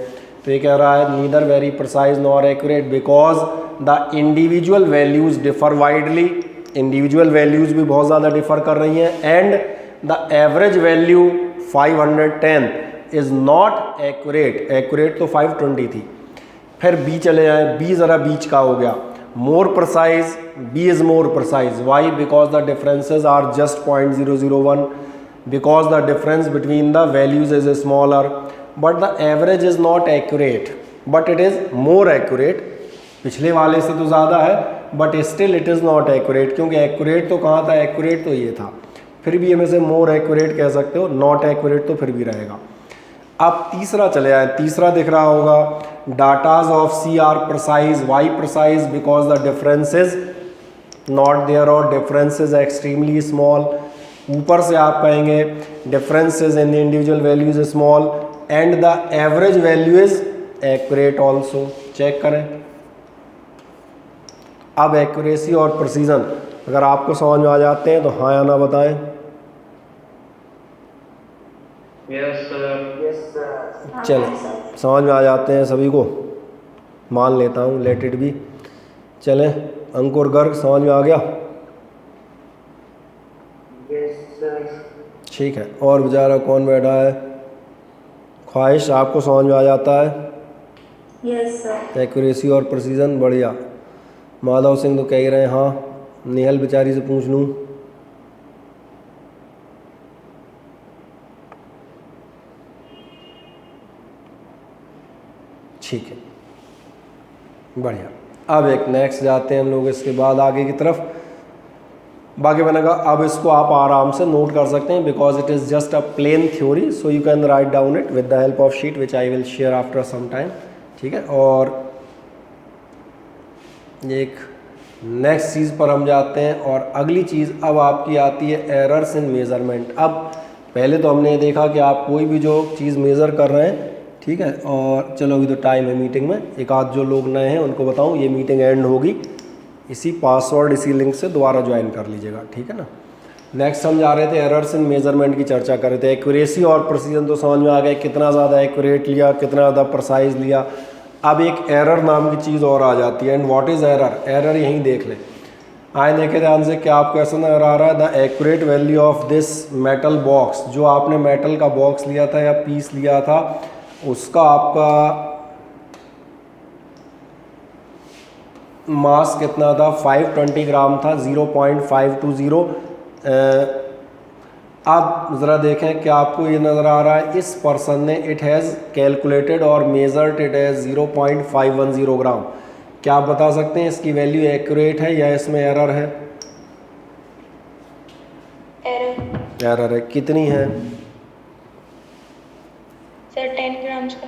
A: तो ये कह रहा है neither very precise nor accurate because the individual values differ widely. Individual values भी बहुत ज़्यादा डिफर कर रही हैं। And the average value 510 is not accurate. Accurate तो 520 थी। फिर बी चले जाएँ, बी ज़रा बीच का हो गया, more precise, B is more precise. Why? Because the differences are just 0.001, because the difference between the values is smaller, but the average is not accurate, but it is more accurate. पिछले वाले से तो ज़्यादा है but still it is not accurate, क्योंकि accurate तो कहाँ था? एक्यूरेट तो ये था। फिर भी हम इसे मोर एक्यूरेट कह सकते हो, नॉट एक्यूरेट तो फिर भी रहेगा। अब तीसरा चले आए, तीसरा दिख रहा होगा, datas of C are precise. Why precise? Because the difference is not there और डिफरेंस इज एक्सट्रीमली स्मॉल। ऊपर से आप कहेंगे difference is in the individual values small and the average value is accurate also. Check करें। अब accuracy और precision अगर आपको समझ में आ जाते हैं तो हाँ या ना बताएं।
B: Yes sir.
A: चलें, समझ में आ जाते हैं सभी को, मान लेता हूँ, लेट इट बी। चलें, अंकुर गर्ग समझ में आ गया? ठीक है। और बेचारा कौन बैठा है? ख्वाहिश, आपको समझ में आ जाता है?
C: Yes sir.
A: एक्यूरेसी और प्रिसीजन, बढ़िया। माधव सिंह तो कह ही रहे हैं हाँ। नेहल बेचारी से पूछ लूँ। ठीक है, बढ़िया। अब एक नेक्स्ट जाते हैं हम लोग इसके बाद आगे की तरफ। बाकी मैंने कहा अब इसको आप आराम से नोट कर सकते हैं because it is just a plain theory, so you can write down it with the help of sheet which I will share after some time. ठीक है, और एक नेक्स्ट चीज़ पर हम जाते हैं और अगली चीज़ अब आपकी आती है एरर्स इन मेज़रमेंट। अब पहले तो हमने देखा कि आप कोई भी जो चीज़ मेज़र कर रहे हैं, ठीक है, और चलो अभी तो टाइम है मीटिंग में, एक आध जो लोग नए हैं उनको बताऊं ये मीटिंग एंड होगी, इसी पासवर्ड इसी लिंक से दोबारा ज्वाइन कर लीजिएगा, ठीक है ना। नेक्स्ट हम जा रहे थे एरर्स इन मेजरमेंट की चर्चा कर रहे थे। एक्यूरेसी और प्रिसीजन तो समझ में आ गया, कितना ज़्यादा एक्यूरेट लिया, कितना ज़्यादा प्रिसाइज लिया। अब एक एरर नाम की चीज़ और आ जाती है। And what is error? Error यहीं देख लें, आए देखे ध्यान से, क्या आपको ऐसा नजर आ रहा है the accurate value of this metal box, जो आपने मेटल का बॉक्स लिया था या पीस लिया था उसका आपका मास कितना था? 520 ग्राम था, 0.520। आप ज़रा देखें क्या आपको ये नज़र आ रहा है, इस पर्सन ने इट हैज़ कैलकुलेटेड और मेजर्ड इट एज 0.510 ग्राम। क्या आप बता सकते हैं इसकी वैल्यू एक्यूरेट है या इसमें एरर है? एरर है। कितनी है
C: सर? 10 ग्राम्स का।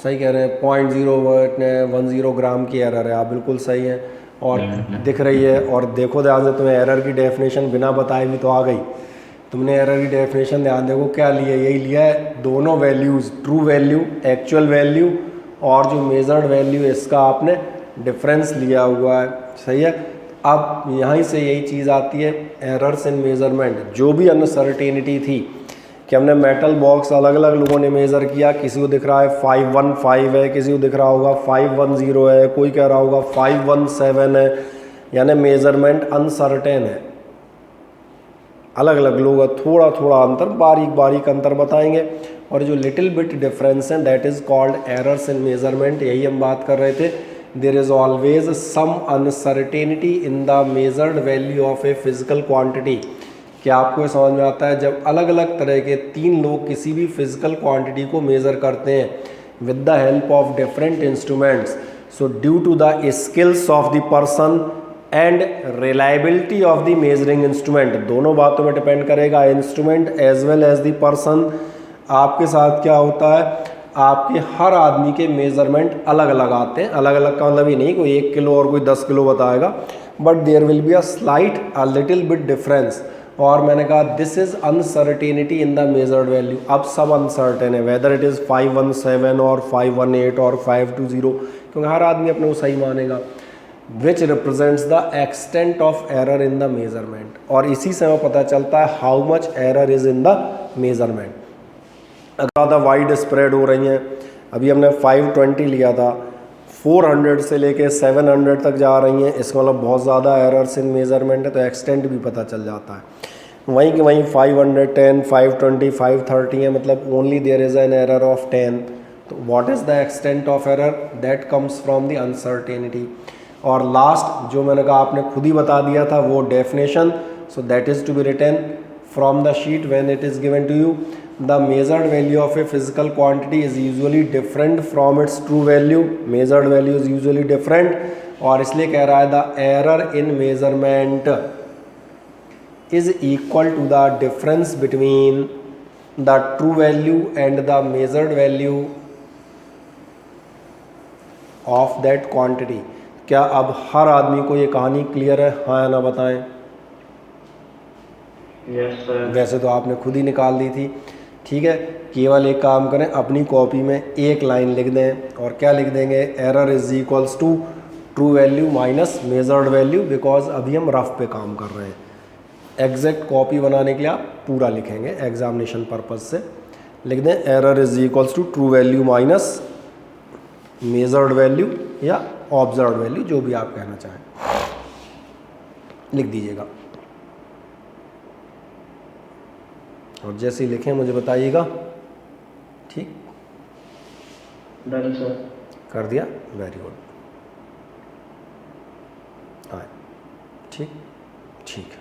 A: सही कह रहे हैं, 0.010 ग्राम की एरर है, आप बिल्कुल सही है और दिख रही है। और देखो ध्यान से, तुम्हें एरर की डेफिनेशन बिना बताए भी तो आ गई। तुमने एरर की डेफिनेशन ध्यान देखो क्या लिया, यही लिया है, दोनों values, true value, actual value और जो मेजर्ड वैल्यू, इसका आपने डिफरेंस लिया हुआ है। सही है। अब यहीं से यही चीज़ आती है एरर्स इन मेज़रमेंट। जो भी अनसर्टेनिटी थी कि हमने मेटल बॉक्स अलग अलग लोगों ने मेज़र किया, किसी को दिख रहा है 515 है, किसी को दिख रहा होगा 510 है, कोई कह रहा होगा 517 है, यानी मेज़रमेंट अनसर्टेन है। अलग अलग लोग थोड़ा थोड़ा अंतर, बारीक बारीक अंतर बताएंगे और जो लिटिल बिट डिफरेंस है that is called errors in measurement. यही हम बात कर रहे थे। There is always some uncertainty in the measured value of a physical quantity. क्या आपको ये समझ में आता है, जब अलग अलग तरह के तीन लोग किसी भी फिजिकल क्वांटिटी को मेज़र करते हैं with the help of different instruments, so due to the skills of the person and reliability of the measuring instrument, दोनों बातों में डिपेंड करेगा, instrument as well as the person. आपके साथ क्या होता है, आपके हर आदमी के मेज़रमेंट अलग अलग आते हैं। अलग अलग का मतलब ये नहीं कोई 1 किलो और कोई 10 किलो बताएगा, but there will be a slight a little bit difference. और मैंने कहा this is uncertainty in the measured value. अब सब अनसर्टेन है, वेदर इट इज़ 517 और 518 और 520, क्योंकि हर आदमी अपने को सही मानेगा। विच represents the extent of error in the measurement, और इसी से हमें पता चलता है how much error is in the measurement. अगर ज़्यादा वाइड स्प्रेड हो रही हैं, अभी हमने 520 लिया था, 400 से लेके 700 तक जा रही हैं, इसका मतलब बहुत ज़्यादा एरर्स इन मेजरमेंट है, तो एक्सटेंट भी पता चल जाता है। वहीं कि वहीं 510, 520, 530 है, मतलब only there is an error of 10। तो what is the extent of error? That comes from the uncertainty. और लास्ट जो मैंने कहा आपने खुद ही बता दिया था वो definition, so that is to be written from the sheet when it is given to you. The measured value of a physical quantity is usually different from its true value. Measured value is usually different, और इसलिए कह रहा है the error in measurement is equal to the difference between the true value and the measured value of that quantity. क्या अब हर आदमी को ये कहानी क्लियर है? हाँ या ना बताएं।
B: Yes sir.
A: वैसे तो आपने खुद ही निकाल दी थी, ठीक है। केवल एक काम करें, अपनी कॉपी में एक लाइन लिख दें और क्या लिख देंगे, error is equals to true value minus measured value, because अभी हम रफ पे काम कर रहे हैं। एग्जैक्ट कॉपी बनाने के लिए आप पूरा लिखेंगे, एग्जामिनेशन पर्पज से लिख दें error is equals to true value minus measured value या ऑब्जर्व वैल्यू, जो भी आप कहना चाहें लिख दीजिएगा। और जैसे ही लिखें मुझे बताइएगा, ठीक?
B: Done sir.
A: कर दिया, वेरी गुड। आए, ठीक ठीक है।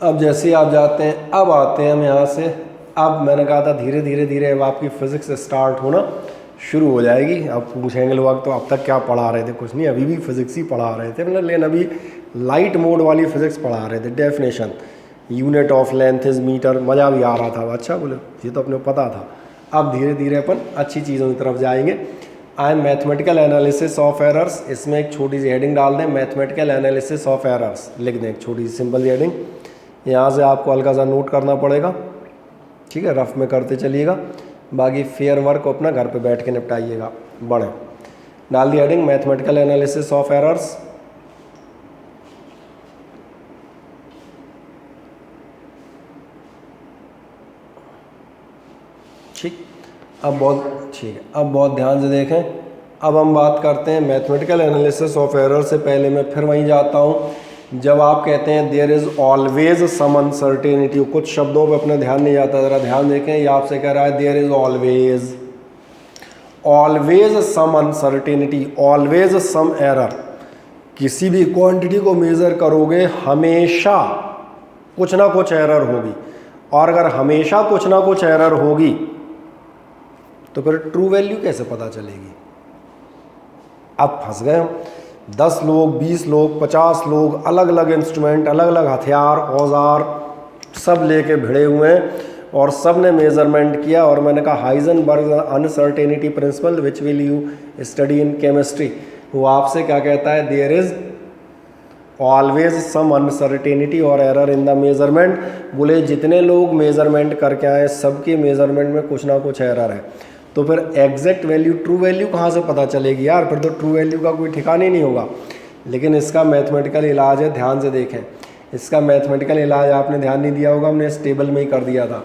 A: अब जैसे ही आप जाते हैं, अब आते हैं हम यहाँ से। अब मैंने कहा था धीरे धीरे धीरे अब आपकी फ़िज़िक्स स्टार्ट होना शुरू हो जाएगी। अब पूछेंगे लोग तो अब तक क्या पढ़ा रहे थे, कुछ नहीं, अभी भी फिजिक्स ही पढ़ा रहे थे मतलब, लेकिन अभी लाइट मोड वाली फिजिक्स पढ़ा रहे थे। Definition, unit of length is metre, मज़ा भी आ रहा था। अच्छा बोले ये तो अपने को पता था। अब धीरे धीरे अपन अच्छी चीज़ों की तरफ जाएंगे। And mathematical analysis of errors, इसमें एक छोटी सी हेडिंग डाल दें, मैथमेटिकल एनालिसिस ऑफ एरर्स लिख दें, एक छोटी सी सिंपल सी हेडिंग। यहाँ से आपको हल्का सा नोट करना पड़ेगा, ठीक है, रफ में करते चलिएगा। बाकी फेयर वर्क को अपना घर पे बैठ के निपटाइएगा। बढ़े, डाल दी heading mathematical analysis of errors. ठीक, अब बहुत ठीक है, अब बहुत ध्यान से देखें। अब हम बात करते हैं मैथमेटिकल एनालिसिस ऑफ एरर से पहले मैं फिर वहीं जाता हूँ। जब आप कहते हैं there is always some uncertainty, कुछ शब्दों पे अपना ध्यान नहीं जाता, ज़रा ध्यान देखें। ये आपसे कह रहा है there is always some uncertainty, always some error. किसी भी क्वांटिटी को मेज़र करोगे हमेशा कुछ ना कुछ एरर होगी, और अगर हमेशा कुछ ना कुछ एरर होगी तो फिर ट्रू वैल्यू कैसे पता चलेगी? अब फंस गए हम। 10 लोग, 20 लोग, 50 लोग, अलग अलग इंस्ट्रूमेंट, अलग अलग हथियार, औजार सब लेके भिड़े हुए हैं और सब ने मेजरमेंट किया। और मैंने कहा Heisenberg uncertainty principle which will you study in chemistry, वो आपसे क्या कहता है, there is always some uncertainty और एरर इन द मेजरमेंट। बोले जितने लोग मेजरमेंट करके आए सबके मेजरमेंट में कुछ ना कुछ एरर है। तो फिर एग्जैक्ट वैल्यू, ट्रू वैल्यू कहाँ से पता चलेगी यार? फिर तो ट्रू वैल्यू का कोई ठिकाना ही नहीं होगा। लेकिन इसका मैथमेटिकल इलाज है, ध्यान से देखें। इसका मैथमेटिकल इलाज आपने ध्यान नहीं दिया होगा, हमने इस टेबल में ही कर दिया था।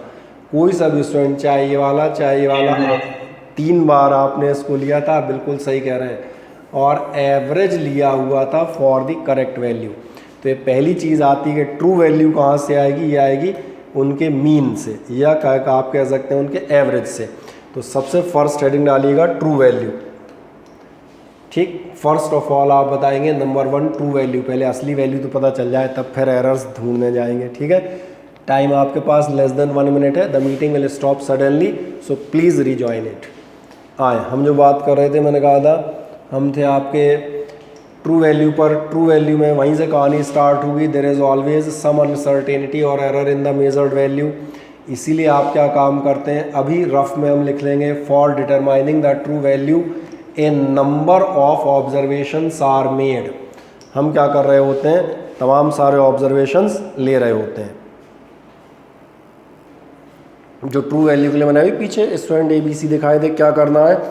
A: कोई सा भी स्टूडेंट, चाहे ये वाला चाहे ये वाला, 3 बार आपने इसको लिया था, बिल्कुल सही कह रहे हैं, और एवरेज लिया हुआ था फॉर द करेक्ट वैल्यू। तो ये पहली चीज़ आती है कि ट्रू वैल्यू कहाँ से आएगी? ये आएगी उनके मीन से, या आप कह सकते हैं उनके एवरेज से। तो सबसे फर्स्ट हेडिंग डालिएगा ट्रू वैल्यू। ठीक, फर्स्ट ऑफ ऑल आप बताएंगे नंबर 1 ट्रू वैल्यू। पहले असली वैल्यू तो पता चल जाए, तब फिर एरर्स ढूंढने जाएंगे। ठीक है, टाइम आपके पास लेस देन 1 मिनट है। The meeting will stop suddenly, so please rejoin it. आए, हम जो बात कर रहे थे, मैंने कहा था हम थे आपके ट्रू वैल्यू पर। ट्रू वैल्यू में वहीं से कहानी स्टार्ट होगी। There is always some uncertainty और error in the measured value. इसीलिए आप क्या काम करते हैं, अभी रफ में हम लिख लेंगे for determining the true value a number of observations are made. हम क्या कर रहे होते हैं, तमाम सारे ऑब्जर्वेशंस ले रहे होते हैं। जो ट्रू वैल्यू के लिए मैंने अभी पीछे स्टूडेंट ABC दिखाए थे, क्या करना है,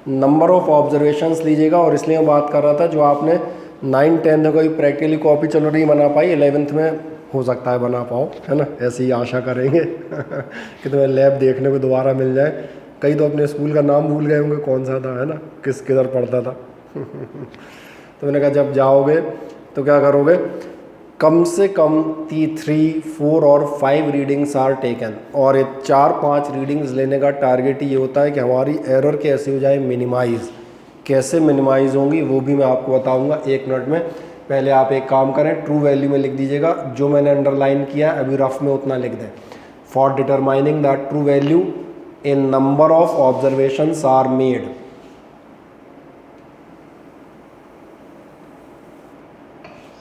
A: नंबर ऑफ ऑब्जर्वेशंस लीजिएगा। और इसलिए मैं बात कर रहा था जो आपने 9, 10 में कोई प्रैक्टिकली कॉपी चलो नहीं बना पाई, 11th में हो सकता है बना पाओ, है ना, ऐसे ही आशा करेंगे कि तुम्हें लैब देखने को दोबारा मिल जाए। कई तो अपने स्कूल का नाम भूल गए होंगे, कौन सा था, है ना, किधर पढ़ता था तो मैंने कहा जब जाओगे तो क्या करोगे, कम से कम 3, 4 और 5 रीडिंग्स आर टेकन। और ये 4-5 रीडिंग्स लेने का टारगेट ये होता है कि हमारी एरर कैसे हो जाए मिनिमाइज़। कैसे मिनिमाइज़ होंगी वो भी मैं आपको बताऊंगा 1 मिनट में। पहले आप एक काम करें, ट्रू वैल्यू में लिख दीजिएगा, जो मैंने अंडरलाइन किया अभी रफ में उतना लिख दें। For determining the true value a number of observations are made.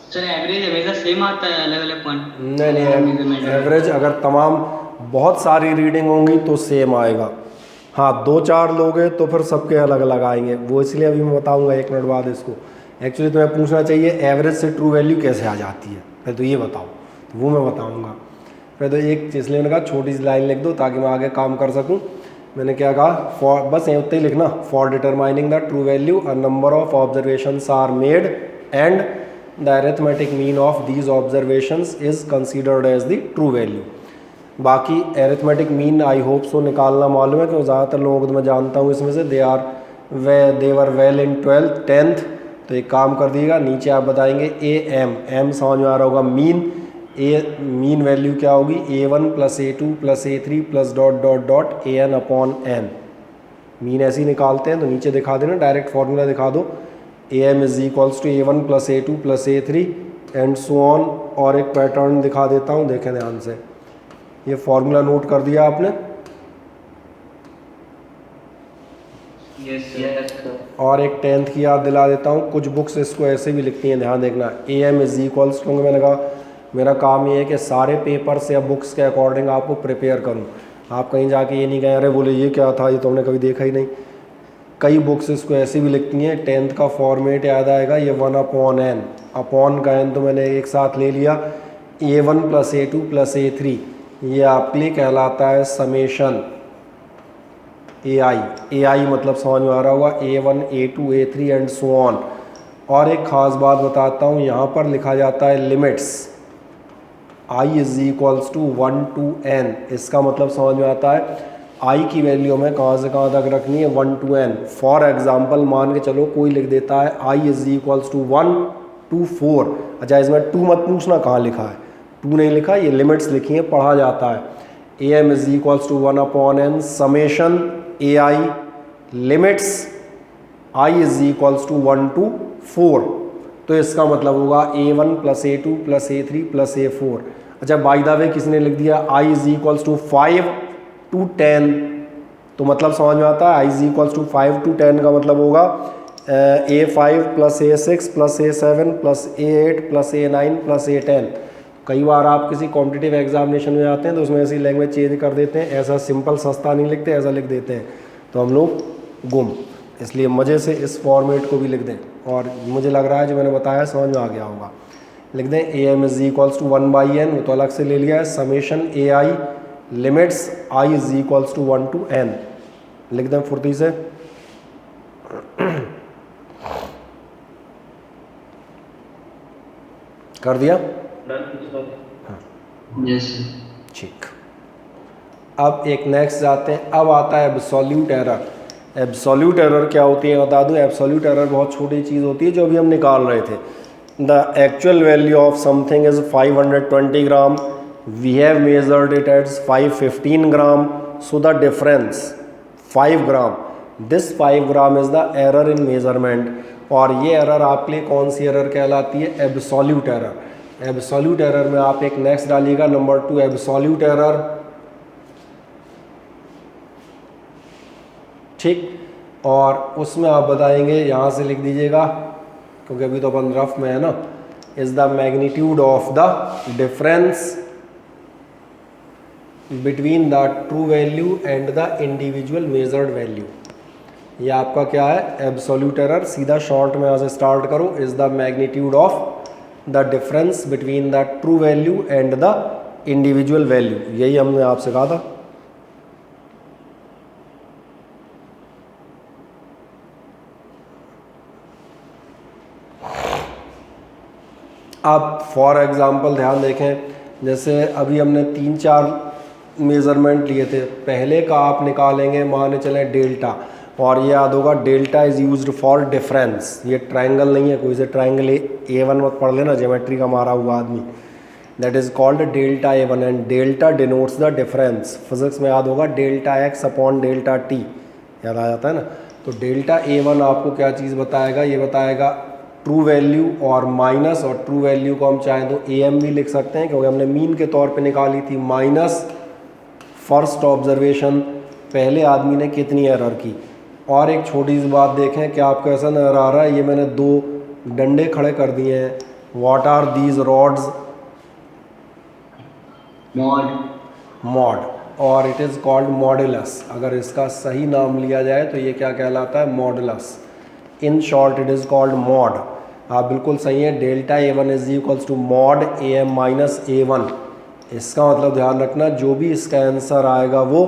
B: Sir average हमेशा सेम आता है अलग अलग पॉइंट?
A: नहीं, एवरेज अगर तमाम बहुत सारी रीडिंग होंगी तो सेम आएगा। हाँ, 2-4 लोग हैं तो फिर सबके अलग अलग आएंगे, वो इसलिए अभी मैं बताऊंगा 1 मिनट बाद इसको। एक्चुअली तुम्हें पूछना चाहिए एवरेज से ट्रू वैल्यू कैसे आ जाती है, फिर तो ये बताओ, तो वो मैं बताऊंगा। फिर तो एक, इसलिए मैंने कहा छोटी सी लाइन लिख दो ताकि मैं आगे काम कर सकूं। मैंने क्या कहा, फॉर, बस यहीं उतना ही लिखना, for determining the true value a number of observations are made and the arithmetic mean of these observations is considered as the true value. बाकी arithmetic mean I hope so निकालना मालूम है, क्योंकि ज़्यादातर लोगों को तो मैं जानता हूँ इसमें से दे were well in 12th 10th। तो एक काम कर दीजिएगा, नीचे आप बताएंगे एम समझ में आ रहा होगा, मीन वैल्यू क्या होगी, A1 + A2 + A3 + ... AN upon n। Mean ऐसे ही निकालते हैं, तो नीचे दिखा देना, डायरेक्ट फॉर्मूला दिखा दो, AM = A1 + A2 + A3 and so on. और एक पैटर्न दिखा देता हूँ, देखें ध्यान से, ये फॉर्मूला नोट कर दिया आपने?
B: Yes sir.
A: और एक 10th की याद दिला देता हूँ, कुछ बुक्स इसको ऐसे भी लिखती हैं, ध्यान देखना, AM इज इक्वल्स, क्योंकि मैंने कहा मेरा काम ये है कि सारे पेपर्स या बुक्स के अकॉर्डिंग आपको प्रिपेयर करूँ। आप कहीं जाके ये नहीं कहें अरे बोले ये क्या था, ये तो हमने कभी देखा ही नहीं। कई बुक्स इसको ऐसी भी लिखती हैं, 10th का फॉर्मेट याद आएगा, ये 1/n, अपॉन का n तो मैंने एक साथ ले लिया, A1 + A2 + A3, ये आपके लिए कहलाता है समेशन AI मतलब समझ में आ रहा होगा, A1 A2 A3 and so on. और एक ख़ास बात बताता हूँ, यहाँ पर लिखा जाता है लिमिट्स I = 1 to n, इसका मतलब समझ में आता है I की वैल्यू हमें कहाँ से कहाँ तक रखनी है, 1 to n। फॉर एग्जाम्पल मान के चलो कोई लिख देता है I = 1 to 4, अच्छा इसमें 2 मत पूछना कहाँ लिखा है, 2 नहीं लिखा, ये लिमिट्स लिखी हैं, पढ़ा जाता है। AM = 1/n summation AI limits I = 1 to 4, तो इसका मतलब होगा A1 + A2 + A3 + A4। अच्छा बाय द वे किसी ने लिख दिया I = 5 to 10, तो मतलब समझ में आता है I = 5 to 10 का मतलब होगा A5 + A6 + A7 + A8 + A9 + A10। कई बार आप किसी कॉम्पिटिटिव एग्जामिनेशन में आते हैं तो उसमें ऐसी लैंग्वेज चेंज कर देते हैं, ऐसा सिंपल सस्ता नहीं लिखते, ऐसा लिख देते हैं, तो हम लोग गुम, इसलिए मज़े से इस फॉर्मेट को भी लिख दें। और मुझे लग रहा है जो मैंने बताया समझ में आ गया होगा। लिख दें AM = 1/n, वो तो अलग से ले लिया है, summation AI limits I = 1 to n, लिख दें फुर्ती से। कर दिया?
B: Yes sir.
A: ठीक, अब एक नेक्स्ट जाते हैं, अब आता है एब्सोल्यूट एरर। एब्सोल्यूट एरर क्या होती है बता दूं, एब्सोल्यूट एरर बहुत छोटी चीज़ होती है जो अभी हम निकाल रहे थे। The actual value of something is 520 gram, we have measured it as 515 gram, so the difference 5 gram, this 5 gram is the error in measurement. और ये एरर आपके लिए कौन सी एरर कहलाती है, एब्सोल्यूट एरर। एब्सोल्यूट एरर में आप एक नेक्स्ट डालिएगा नंबर 2, एब्सोल्यूट एरर, ठीक, और उसमें आप बताएंगे, यहाँ से लिख दीजिएगा क्योंकि अभी तो अपन रफ में है ना, is the magnitude of the difference between the true value and the individual measured value. ये आपका क्या है, एब्सोल्यूट एरर। सीधा शॉर्ट में यहाँ से स्टार्ट करो, is the magnitude of the difference between the true value and the individual value, यही हमने आपसे कहा था। अब फॉर एग्ज़ाम्पल ध्यान देखें, जैसे अभी हमने 3-4 मेज़रमेंट लिए थे, पहले का आप निकालेंगे मान चलें डेल्टा, और ये याद होगा delta is used for difference. ये ट्रायंगल नहीं है कोई से, ट्रायंगल A1 मत पढ़ लेना, ज्योमेट्री का मारा हुआ आदमी, that is called delta A1 and delta denotes the difference. Physics में याद होगा delta x upon delta t, याद आ जाता है ना। तो डेल्टा A1 आपको क्या चीज़ बताएगा, ये बताएगा ट्रू वैल्यू और माइनस, और ट्रू वैल्यू को हम चाहें तो AM भी लिख सकते हैं क्योंकि हमने मीन के तौर पे निकाली थी, माइनस फर्स्ट ऑब्जर्वेशन, पहले आदमी ने कितनी एरर की। और एक छोटी सी बात देखें, क्या आपको ऐसा नजर आ रहा है, ये मैंने 2 डंडे खड़े कर दिए हैं, what are these rods, mod, और इट इज़ कॉल्ड मॉडुलस। अगर इसका सही नाम लिया जाए तो ये क्या कहलाता है, modulus, in short it is called mod. आप बिल्कुल सही है, delta A1 is equals to mod AM minus A1। इसका मतलब ध्यान रखना, जो भी इसका आंसर आएगा वो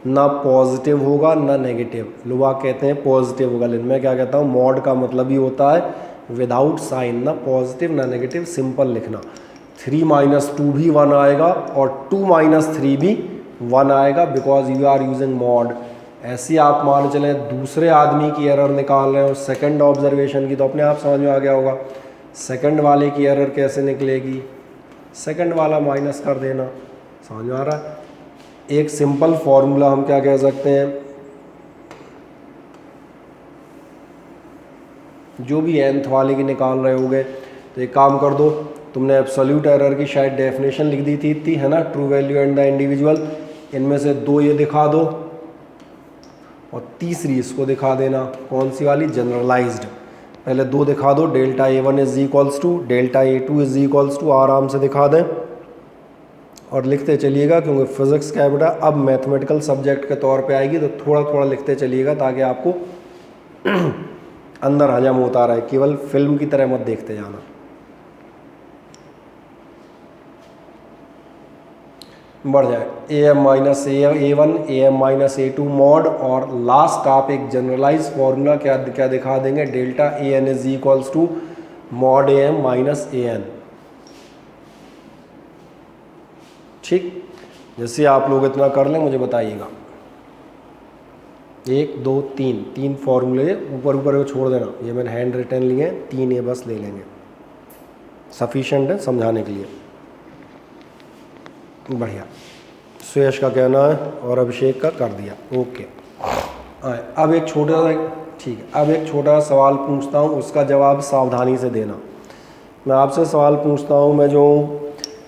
A: ना पॉजिटिव होगा ना नेगेटिव। लोग कहते हैं पॉजिटिव होगा, लेकिन मैं क्या कहता हूँ, मॉड का मतलब ही होता है विदाउट साइन, ना पॉजिटिव ना नेगेटिव, सिंपल लिखना। 3 - 2 भी 1 आएगा और 2 - 3 भी 1 आएगा, because you are using mod. ऐसी आप मान चलें दूसरे आदमी की एरर निकाल रहे हो सेकंड ऑब्जर्वेशन की, तो अपने आप समझ में आ गया होगा सेकंड वाले की एरर कैसे निकलेगी, सेकंड वाला माइनस कर देना, समझ में आ रहा है। एक सिंपल फॉर्मूला हम क्या कह सकते हैं, जो भी nth वाले की निकाल रहे होगे तो एक काम कर दो, तुमने एब्सोल्यूट एरर की शायद डेफिनेशन लिख दी थी इतनी, है ना, true value and the individual, इनमें से 2 ये दिखा दो और तीसरी इसको दिखा देना, कौन सी वाली, जनरलाइज्ड। पहले दो दिखा दो, delta A1 is equals to delta A2 is equals to, आराम से दिखा दें और लिखते चलिएगा, क्योंकि फिज़िक्स क्या है बेटा अब मैथमेटिकल सब्जेक्ट के तौर पे आएगी, तो थोड़ा थोड़ा लिखते चलिएगा ताकि आपको अंदर हजम होता रहे, केवल फिल्म की तरह मत देखते जाना। बढ़ जाए AM-A1 AM-A2 मॉड, और लास्ट आप एक जनरलाइज फॉर्मूला क्या क्या दिखा देंगे, delta AN is equals to mod AM-AN। ठीक, जैसे आप लोग इतना कर लें मुझे बताइएगा। 1 2 3 फॉर्मूले ऊपर ऊपर को छोड़ देना, ये मैंने हैंड रिटन लिए हैं, 3 ये बस ले लेंगे, सफिशेंट है समझाने के लिए। बढ़िया, सुयश का कहना है और अभिषेक का कर दिया, ओके। अब एक छोटा सा, ठीक है, अब एक छोटा सा सवाल पूछता हूँ, उसका जवाब सावधानी से देना। मैं आपसे सवाल पूछता हूँ, मैं जो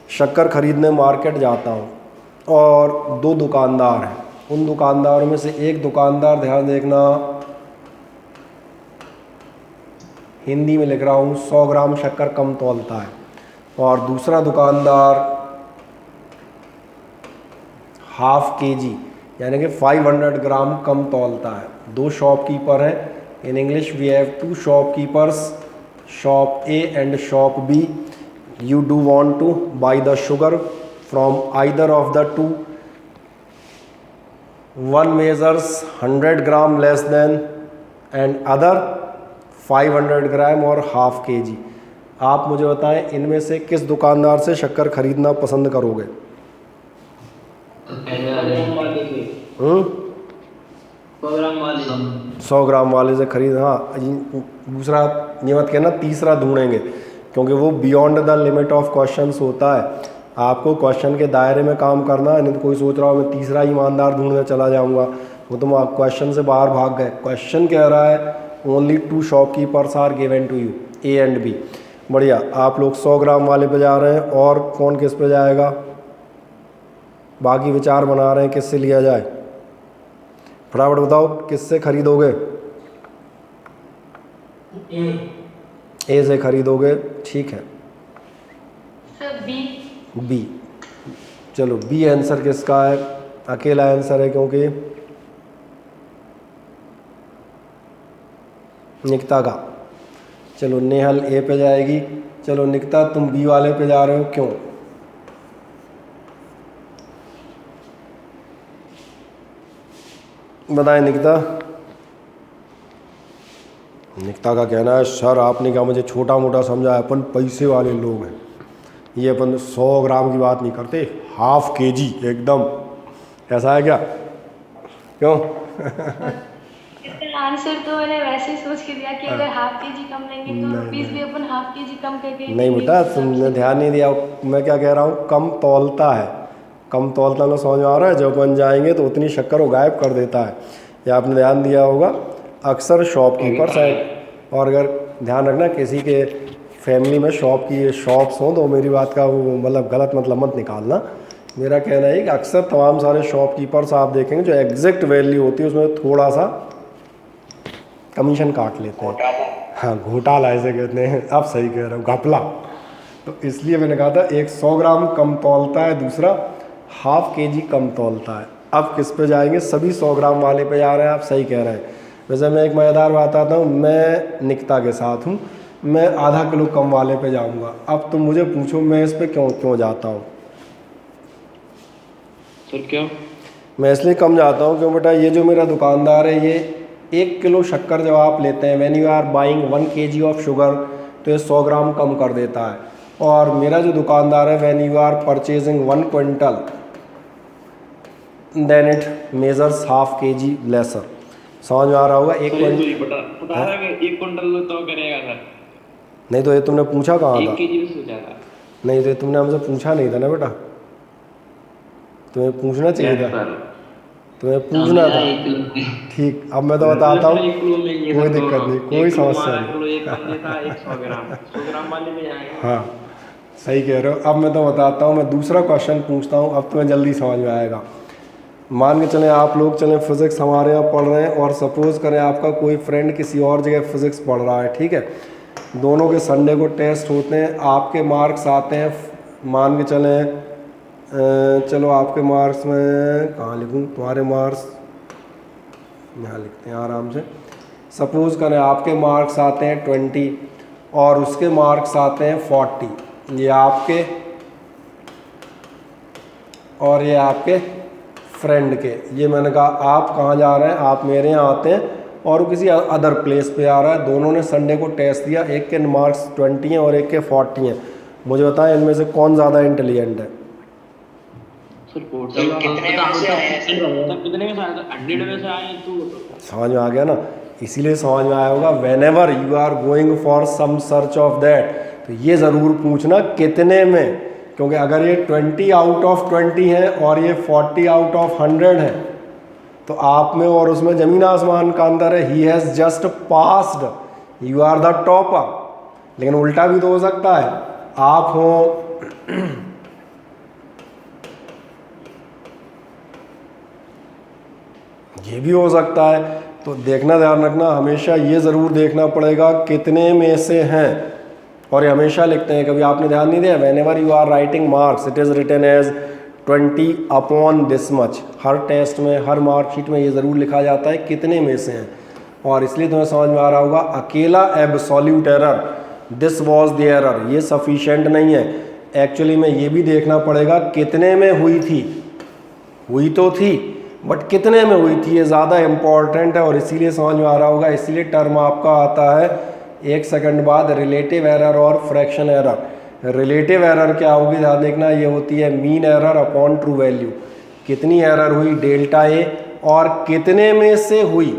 A: शक्कर ख़रीदने मार्केट जाता हूँ और 2 दुकानदार हैं, उन दुकानदारों में से एक दुकानदार, ध्यान देखना हिंदी में लिख रहा हूँ, 100 ग्राम शक्कर कम तौलता है, और दूसरा दुकानदार ½ kg यानी कि 500 ग्राम कम तौलता है। 2 शॉपकीपर हैं, in English we have 2 shopkeepers, shop A and shop B। You do want to buy the sugar from either of the two. One measures 100 gram less than and other 500 ग्राम और ½ kg। आप मुझे बताएं इनमें से किस दुकानदार से शक्कर खरीदना पसंद करोगे?
B: तो पहले वाले
A: 100 ग्राम वाले से खरीद, हाँ। दूसरा ये मत कहना तीसरा ढूंढेंगे, क्योंकि वो beyond the limit of questions होता है, आपको क्वेश्चन के दायरे में काम करना है। नहीं तो कोई सोच रहा हो मैं तीसरा ईमानदार ढूंढने चला जाऊंगा, वो तुम आप क्वेश्चन से बाहर भाग गए। क्वेश्चन कह रहा है only 2 shopkeepers are given to you, A and B। बढ़िया, आप लोग 100 ग्राम वाले पे जा रहे हैं, और कौन किस पे जाएगा? बाकी विचार बना रहे हैं किससे लिया जाए, फटाफट बताओ किससे खरीदोगे? A से खरीदोगे, ठीक है।
C: Sir B।
A: चलो B आंसर किसका है? अकेला आंसर है, क्योंकि निकिता का। चलो नेहल A पे जाएगी। चलो निकिता तुम B वाले पे जा रहे हो, क्यों? बताएं निकिता। निकिता का कहना है सर आपने क्या मुझे छोटा मोटा समझा, अपन पैसे वाले लोग हैं, ये अपन 100 ग्राम की बात नहीं करते, ½ kg एकदम, ऐसा है क्या? क्यों?
C: इसका आंसर तो मैंने वैसे ही सोच के दिया कि अगर ½ kg कम लेंगे तो रुपीस भी अपन ½ kg कम करके।
A: नहीं बेटा तुमने ध्यान नहीं दिया, मैं क्या कह रहा हूँ, कम तौलता है। कम तौलता में समझ में आ रहा है, जब अपन जाएंगे तो उतनी शक्कर वो गायब कर देता है, ये आपने ध्यान दिया होगा। अक्सर शॉपकीपर साइड, और अगर ध्यान रखना किसी के फैमिली में शॉप्स हों तो मेरी बात का वो मतलब गलत मतलब मत निकालना। मेरा कहना है कि अक्सर तमाम सारे शॉपकीपर्स आप देखेंगे जो एग्जैक्ट वैल्यू होती है उसमें थोड़ा सा कमीशन काट लेते हैं। हाँ घोटाला ऐसे कहते हैं, आप सही कह रहे हो, घपला। तो इसलिए मैंने कहा था एक 100 ग्राम कम तौलता है, दूसरा ½ kg कम तौलता है। अब किस पे जाएंगे? सभी 100 ग्राम वाले पे जा रहे हैं, आप सही कह रहे हैं। वैसे मैं एक मज़ेदार बात आता हूँ, मैं निकिता के साथ हूँ, मैं ½ किलो कम वाले पे जाऊँगा। अब तुम मुझे पूछो मैं इस पे क्यों जाता हूँ?
D: सर क्या?
A: मैं इसलिए कम जाता हूँ क्यों बेटा, ये जो मेरा दुकानदार है ये 1 किलो शक्कर जब आप लेते हैं, when you are buying 1 kg of sugar, तो ये 100 ग्राम कम कर देता है। और मेरा जो दुकानदार है when you are purchasing 1 quintal then it measures ½ kg lesser. समझ में आ रहा होगा? 1 क्विंटल
D: 1 क्विंटल तो करेगा सर।
A: नहीं तो ये तुमने पूछा कहाँ था?
D: 1 kg सोचा था।
A: नहीं तो ये तुमने हमसे पूछा नहीं था ना बेटा, तुम्हें पूछना चाहिए था, तुम्हें पूछना था। ठीक, अब मैं तो बताता हूँ, कोई दिक्कत नहीं, कोई समस्या नहीं। हाँ सही कह रहे हो। अब मैं तो बताता हूँ, मैं दूसरा क्वेश्चन पूछता हूँ, अब तुम्हें जल्दी समझ में आएगा। मान के चलें आप लोग चलें फिज़िक्स हमारे यहाँ पढ़ रहे हैं और सपोज़ करें आपका कोई फ्रेंड किसी और जगह फिज़िक्स पढ़ रहा है, ठीक है। दोनों के संडे को टेस्ट होते हैं, आपके मार्क्स आते हैं, मान के चलें चलो आपके मार्क्स में कहाँ लिखूँ, तुम्हारे मार्क्स यहाँ लिखते हैं आराम से। सपोज़ करें आपके मार्क्स आते हैं 20 और उसके मार्क्स आते हैं 40, ये आपके और ये आपके फ्रेंड के। ये मैंने कहा आप कहाँ जा रहे हैं, आप मेरे यहाँ आते हैं और वो किसी अदर प्लेस पे आ रहा है। दोनों ने संडे को टेस्ट दिया, एक के मार्क्स 20 हैं और एक के 40 हैं। मुझे बताएं इनमें से कौन ज़्यादा इंटेलिजेंट है।
D: कितने में से आया था? 100 में से आए तो
A: समझ में आ गया ना, इसीलिए समझ में आया होगा whenever you are going for some search of that, तो ये ज़रूर पूछना कितने में, क्योंकि अगर ये 20 आउट ऑफ 20 है और ये 40 आउट ऑफ 100 है तो आप में और उसमें ज़मीन आसमान का अंतर है। He has just passed, you are the topper. लेकिन उल्टा भी तो हो सकता है, आप हो ये भी हो सकता है। तो देखना, ध्यान रखना, हमेशा ये ज़रूर देखना पड़ेगा कितने में से हैं, और ये हमेशा लिखते हैं, कभी आपने ध्यान नहीं दिया, whenever you are writing marks it is written as 20 upon this much. हर टेस्ट में, हर मार्कशीट में ये ज़रूर लिखा जाता है कितने में से हैं, और इसलिए तुम्हें समझ में आ रहा होगा अकेला absolute error, this was the error, ये सफिशेंट नहीं है। एक्चुअली में ये भी देखना पड़ेगा कितने में हुई थी, हुई तो थी बट कितने में हुई थी, ये ज़्यादा इम्पॉर्टेंट है, और इसीलिए समझ में आ रहा होगा। इसीलिए टर्म आपका आता है एक सेकंड बाद रिलेटिव एरर और फ्रैक्शन एरर। रिलेटिव एरर क्या होगी, ध्यान देखना, ये होती है mean error upon true value. कितनी एरर हुई, डेल्टा ए, और कितने में से हुई,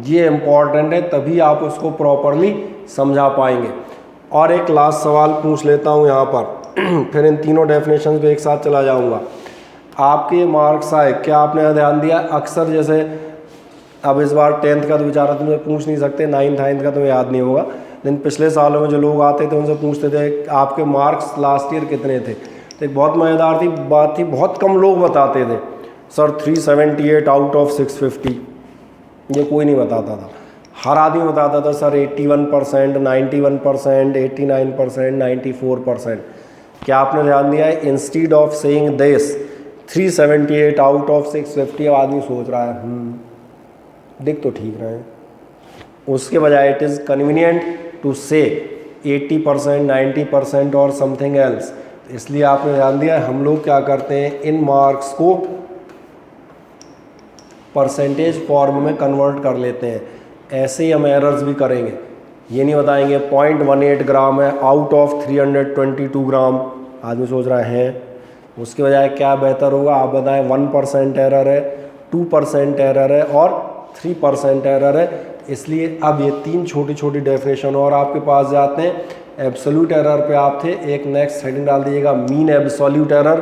A: ये इम्पॉर्टेंट है, तभी आप उसको प्रॉपरली समझा पाएंगे। और एक लास्ट सवाल पूछ लेता हूँ यहाँ पर फिर इन तीनों डेफिनेशन पे एक साथ चला जाऊँगा। आपके मार्क्स आए, क्या आपने यहाँ ध्यान दिया, अक्सर जैसे अब इस बार 10th का तो बेचारा तुम्हें पूछ नहीं सकते, 9th 9th का तुम्हें याद नहीं होगा, लेकिन पिछले सालों में जो लोग आते थे उनसे पूछते थे आपके मार्क्स लास्ट ईयर कितने थे। तो एक बहुत मज़ेदार थी बात थी, बहुत कम लोग बताते थे सर 378 आउट ऑफ 650, ये कोई नहीं बताता था। हर आदमी बताता था सर 81%, 91%, 89%, 94%। क्या आपने ध्यान दिया है, instead of saying this 378 out of 650, अब आदमी सोच रहा है दिख तो ठीक रहे हैं, उसके बजाय इट इज़ कन्वीनियंट टू से 80%, 90% और समथिंग एल्स। इसलिए आपने ध्यान दिया, हम लोग क्या करते हैं, इन मार्क्स को परसेंटेज फॉर्म में कन्वर्ट कर लेते हैं। ऐसे ही हम एरर्स भी करेंगे, ये नहीं बताएंगे 0.18 ग्राम है आउट ऑफ 322 ग्राम, आदमी सोच रहा है, उसके बजाय क्या बेहतर होगा, आप बताएं 1% एरर है, 2% एरर है और 3% एरर है। इसलिए अब ये तीन छोटी छोटी डेफिनेशन और आपके पास जाते हैं। एब्सोल्यूट एरर पे आप थे, एक नेक्स्ट हेडिंग डाल दीजिएगा mean absolute error.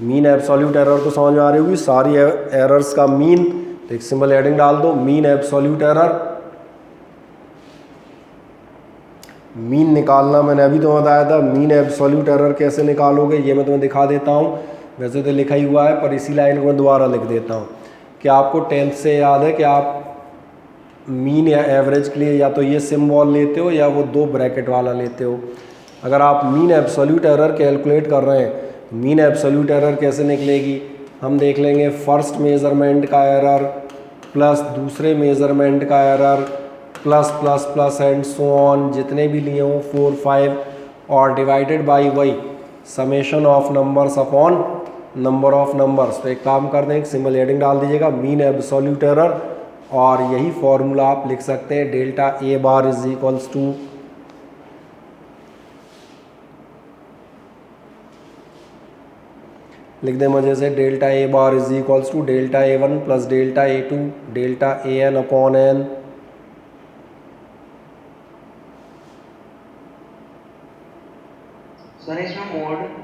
A: Mean absolute error तो समझ में आ रही होगी, सारी एरर्स का मीन, तो एक सिंपल हेडिंग डाल दो मीन एब्सोल्यूट एरर। मीन निकालना मैंने अभी तो बताया था, मीन एब्सोल्यूट एरर कैसे निकालोगे ये मैं तुम्हें दिखा देता हूँ, वैसे तो लिखा ही हुआ है पर इसी लाइन को मैं दोबारा लिख देता हूँ। कि आपको 10th से याद है कि आप मीन या एवरेज के लिए या तो ये सिंबल लेते हो या वो 2 ब्रैकेट वाला लेते हो। अगर आप मीन एब्सोल्यूट एरर कैलकुलेट कर रहे हैं, मीन एब्सोल्यूट एरर कैसे निकलेगी, हम देख लेंगे फर्स्ट मेज़रमेंट का एरर प्लस दूसरे मेज़रमेंट का error plus plus plus and so on, जितने भी लिए हों 4 5, और डिवाइडेड बाई वही summation of numbers upon number of numbers. तो एक काम कर दें, एक सिंपल हेडिंग डाल दीजिएगा मीन एब्सोल्यूट एरर, और यही फॉर्मूला आप लिख सकते हैं delta a bar is equals to लिख दें मजे से, delta a bar is equals to delta A1 plus delta A2 delta AN upon n.
B: Sir इसमें मोड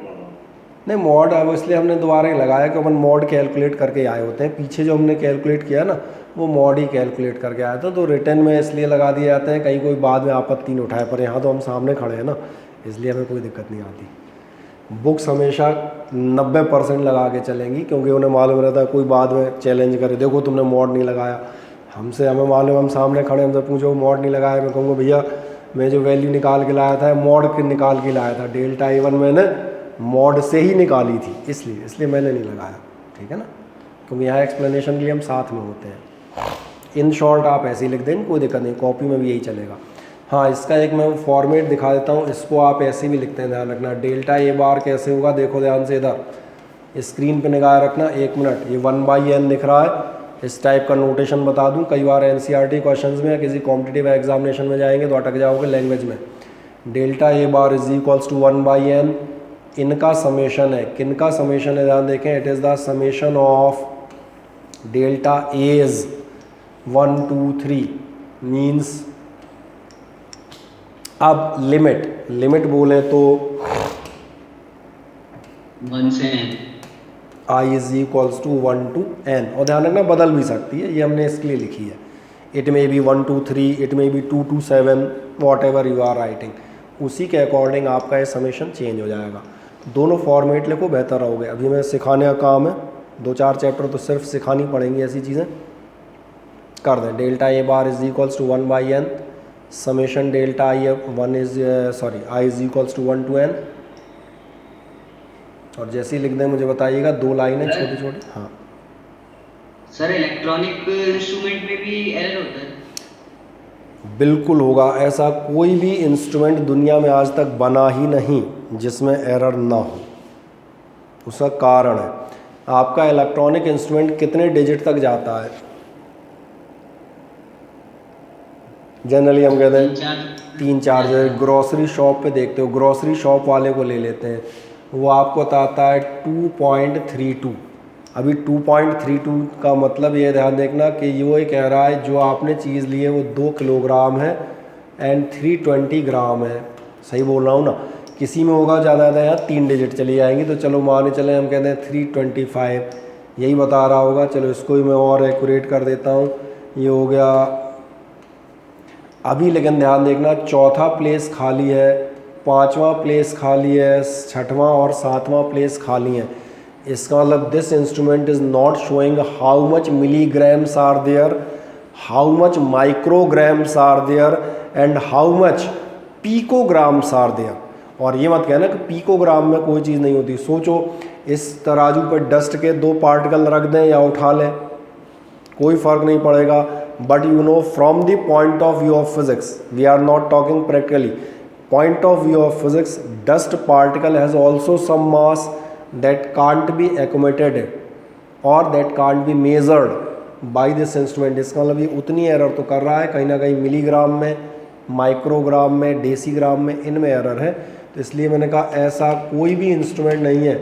A: नहीं, मॉड अब इसलिए हमने दोबारा ही लगाया कि अपन मॉड कैलकुलेट करके आए होते हैं। पीछे जो हमने कैलकुलेट किया ना वो मॉड ही कैलकुलेट करके आया था, तो रिटर्न में इसलिए लगा दिए जाते हैं, कहीं कोई बाद में आपत्ति नहीं उठाए, पर यहाँ तो हम सामने खड़े हैं ना, इसलिए हमें कोई दिक्कत नहीं आती। बुक्स हमेशा 90% लगा के चलेंगी, क्योंकि उन्हें मालूम रहता है कोई बाद में चैलेंज करे, देखो तुमने मॉड नहीं लगाया। हमें मालूम, हम सामने खड़े, हमसे पूछो मॉड नहीं लगाया, मैं कहूँगा भैया मैं जो वैल्यू निकाल के लाया था मॉड के निकाल के लाया था, डेल्टा A1 मैंने मॉड से ही निकाली थी, इसलिए मैंने नहीं लगाया, ठीक है ना, क्योंकि यहाँ एक्सप्लेनेशन के लिए हम साथ में होते हैं। इन शॉर्ट आप ऐसे ही लिख देंगे, कोई दिक्कत नहीं, कॉपी में भी यही चलेगा। हाँ, इसका एक मैं फॉर्मेट दिखा देता हूँ, इसको आप ऐसे भी लिखते हैं, ध्यान रखना। डेल्टा A बार कैसे होगा, देखो ध्यान से, इधर स्क्रीन पे निगाह रखना, 1 मिनट, ये 1/n दिख रहा है, इस टाइप का नोटेशन बता दूं, कई बार NCERT क्वेश्चंस में या किसी कॉम्पिटिटिव एग्जामिनेशन में जाएंगे तो अटक जाओगे लैंग्वेज में। Delta A bar is equals to 1/n, इनका समेशन है, किनका समेशन है, ध्यान देखें, it is the summation of delta A's 1 2 3 means, अब लिमिट बोले तो
B: 1 से
A: I is equals to 1 to n, और ध्यान रखना बदल भी सकती है, ये हमने इसके लिए लिखी है। It may be 1 2 3, it may be 2 to 7, whatever you are writing, उसी के अकॉर्डिंग आपका ये समेशन चेंज हो जाएगा। दोनों फॉर्मेट लिखो, बेहतर रहोगे। अभी मैं सिखाने का काम है, 2-4 चैप्टर तो सिर्फ सिखानी पड़ेंगी, ऐसी चीज़ें कर दें। Delta A bar is equals to 1/n, summation delta I1 I is equals to 1 to n, और जैसे ही लिख दें मुझे बताइएगा, 2 लाइनें छोटी छोटी। हाँ
B: सर, इलेक्ट्रॉनिक इंस्ट्रूमेंट में भी एरर होता है?
A: बिल्कुल होगा, ऐसा कोई भी इंस्ट्रूमेंट दुनिया में आज तक बना ही नहीं जिसमें एरर ना हो। उसका कारण है, आपका इलेक्ट्रॉनिक इंस्ट्रूमेंट कितने डिजिट तक जाता है, जनरली हम कहते हैं 3-4, जैसे ग्रोसरी शॉप पे देखते हो, ग्रोसरी शॉप वाले को ले लेते हैं, वो आपको बताता है 2.32। अभी 2.32 का मतलब ये ध्यान देखना कि ये कह रहा है जो आपने चीज़ ली है वो 2 किलोग्राम है एंड 320 ग्राम है, सही बोल रहा हूँ ना। किसी में होगा ज़्यादा यहाँ 3 डिजिट चली जाएंगी, तो चलो माने चले हम कहते हैं 325, यही बता रहा होगा। चलो इसको ही मैं और एक्यूरेट कर देता हूँ, ये हो गया। अभी लेकिन ध्यान देखना, चौथा प्लेस खाली है, 5वां प्लेस खाली है, 6वां और 7वां प्लेस खाली है। इसका मतलब this instrument is not showing how much milligrams are there, how much micrograms are there and how much picograms are there. और ये मत कहना कि पीकोग्राम में कोई चीज़ नहीं होती। सोचो, इस तराजू पर डस्ट के 2 पार्टिकल रख दें या उठा लें, कोई फ़र्क नहीं पड़ेगा। But you know, from the point of view of physics, we are not talking practically, point of view of physics, dust particle has also some mass that can't be accommodated or that can't be measured by this instrument। इसका मतलब ये उतनी error तो कर रहा है, कहीं ना कहीं मिलीग्राम में, माइक्रोग्राम में, डेसीग्राम में, इनमें एरर है। तो इसलिए मैंने कहा ऐसा कोई भी इंस्ट्रूमेंट नहीं है।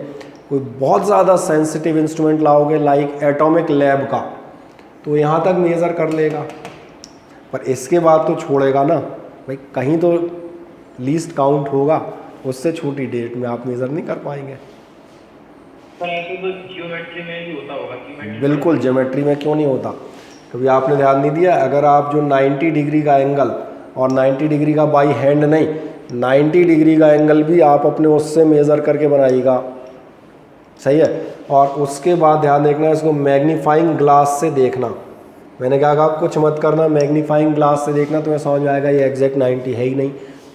A: कोई बहुत ज़्यादा सेंसिटिव इंस्ट्रूमेंट लाओगे लाइक एटॉमिक लैब का, तो यहाँ तक मेज़र कर लेगा, पर इसके बाद तो छोड़ेगा ना भाई, कहीं तो लीस्ट काउंट होगा, उससे छोटी डेट में आप मेज़र नहीं कर पाएंगे।
E: सर ऐसे तो ज्योमेट्री में भी होता होगा?
A: बिल्कुल, ज्योमेट्री में क्यों नहीं होता, कभी आपने ध्यान नहीं दिया। अगर आप जो 90 डिग्री का एंगल, और 90 डिग्री का बाई हैंड नहीं, 90 डिग्री का एंगल भी आप अपने उससे मेज़र करके बनाइएगा, सही है। और उसके बाद ध्यान देखना, इसको मैग्नीफाइंग ग्लास से देखना। मैंने कहा कि आप कुछ मत करना, मैग्नीफाइंग ग्लास से देखना, तुम्हें समझ में आएगा ये एग्जैक्ट 90 है ही नहीं,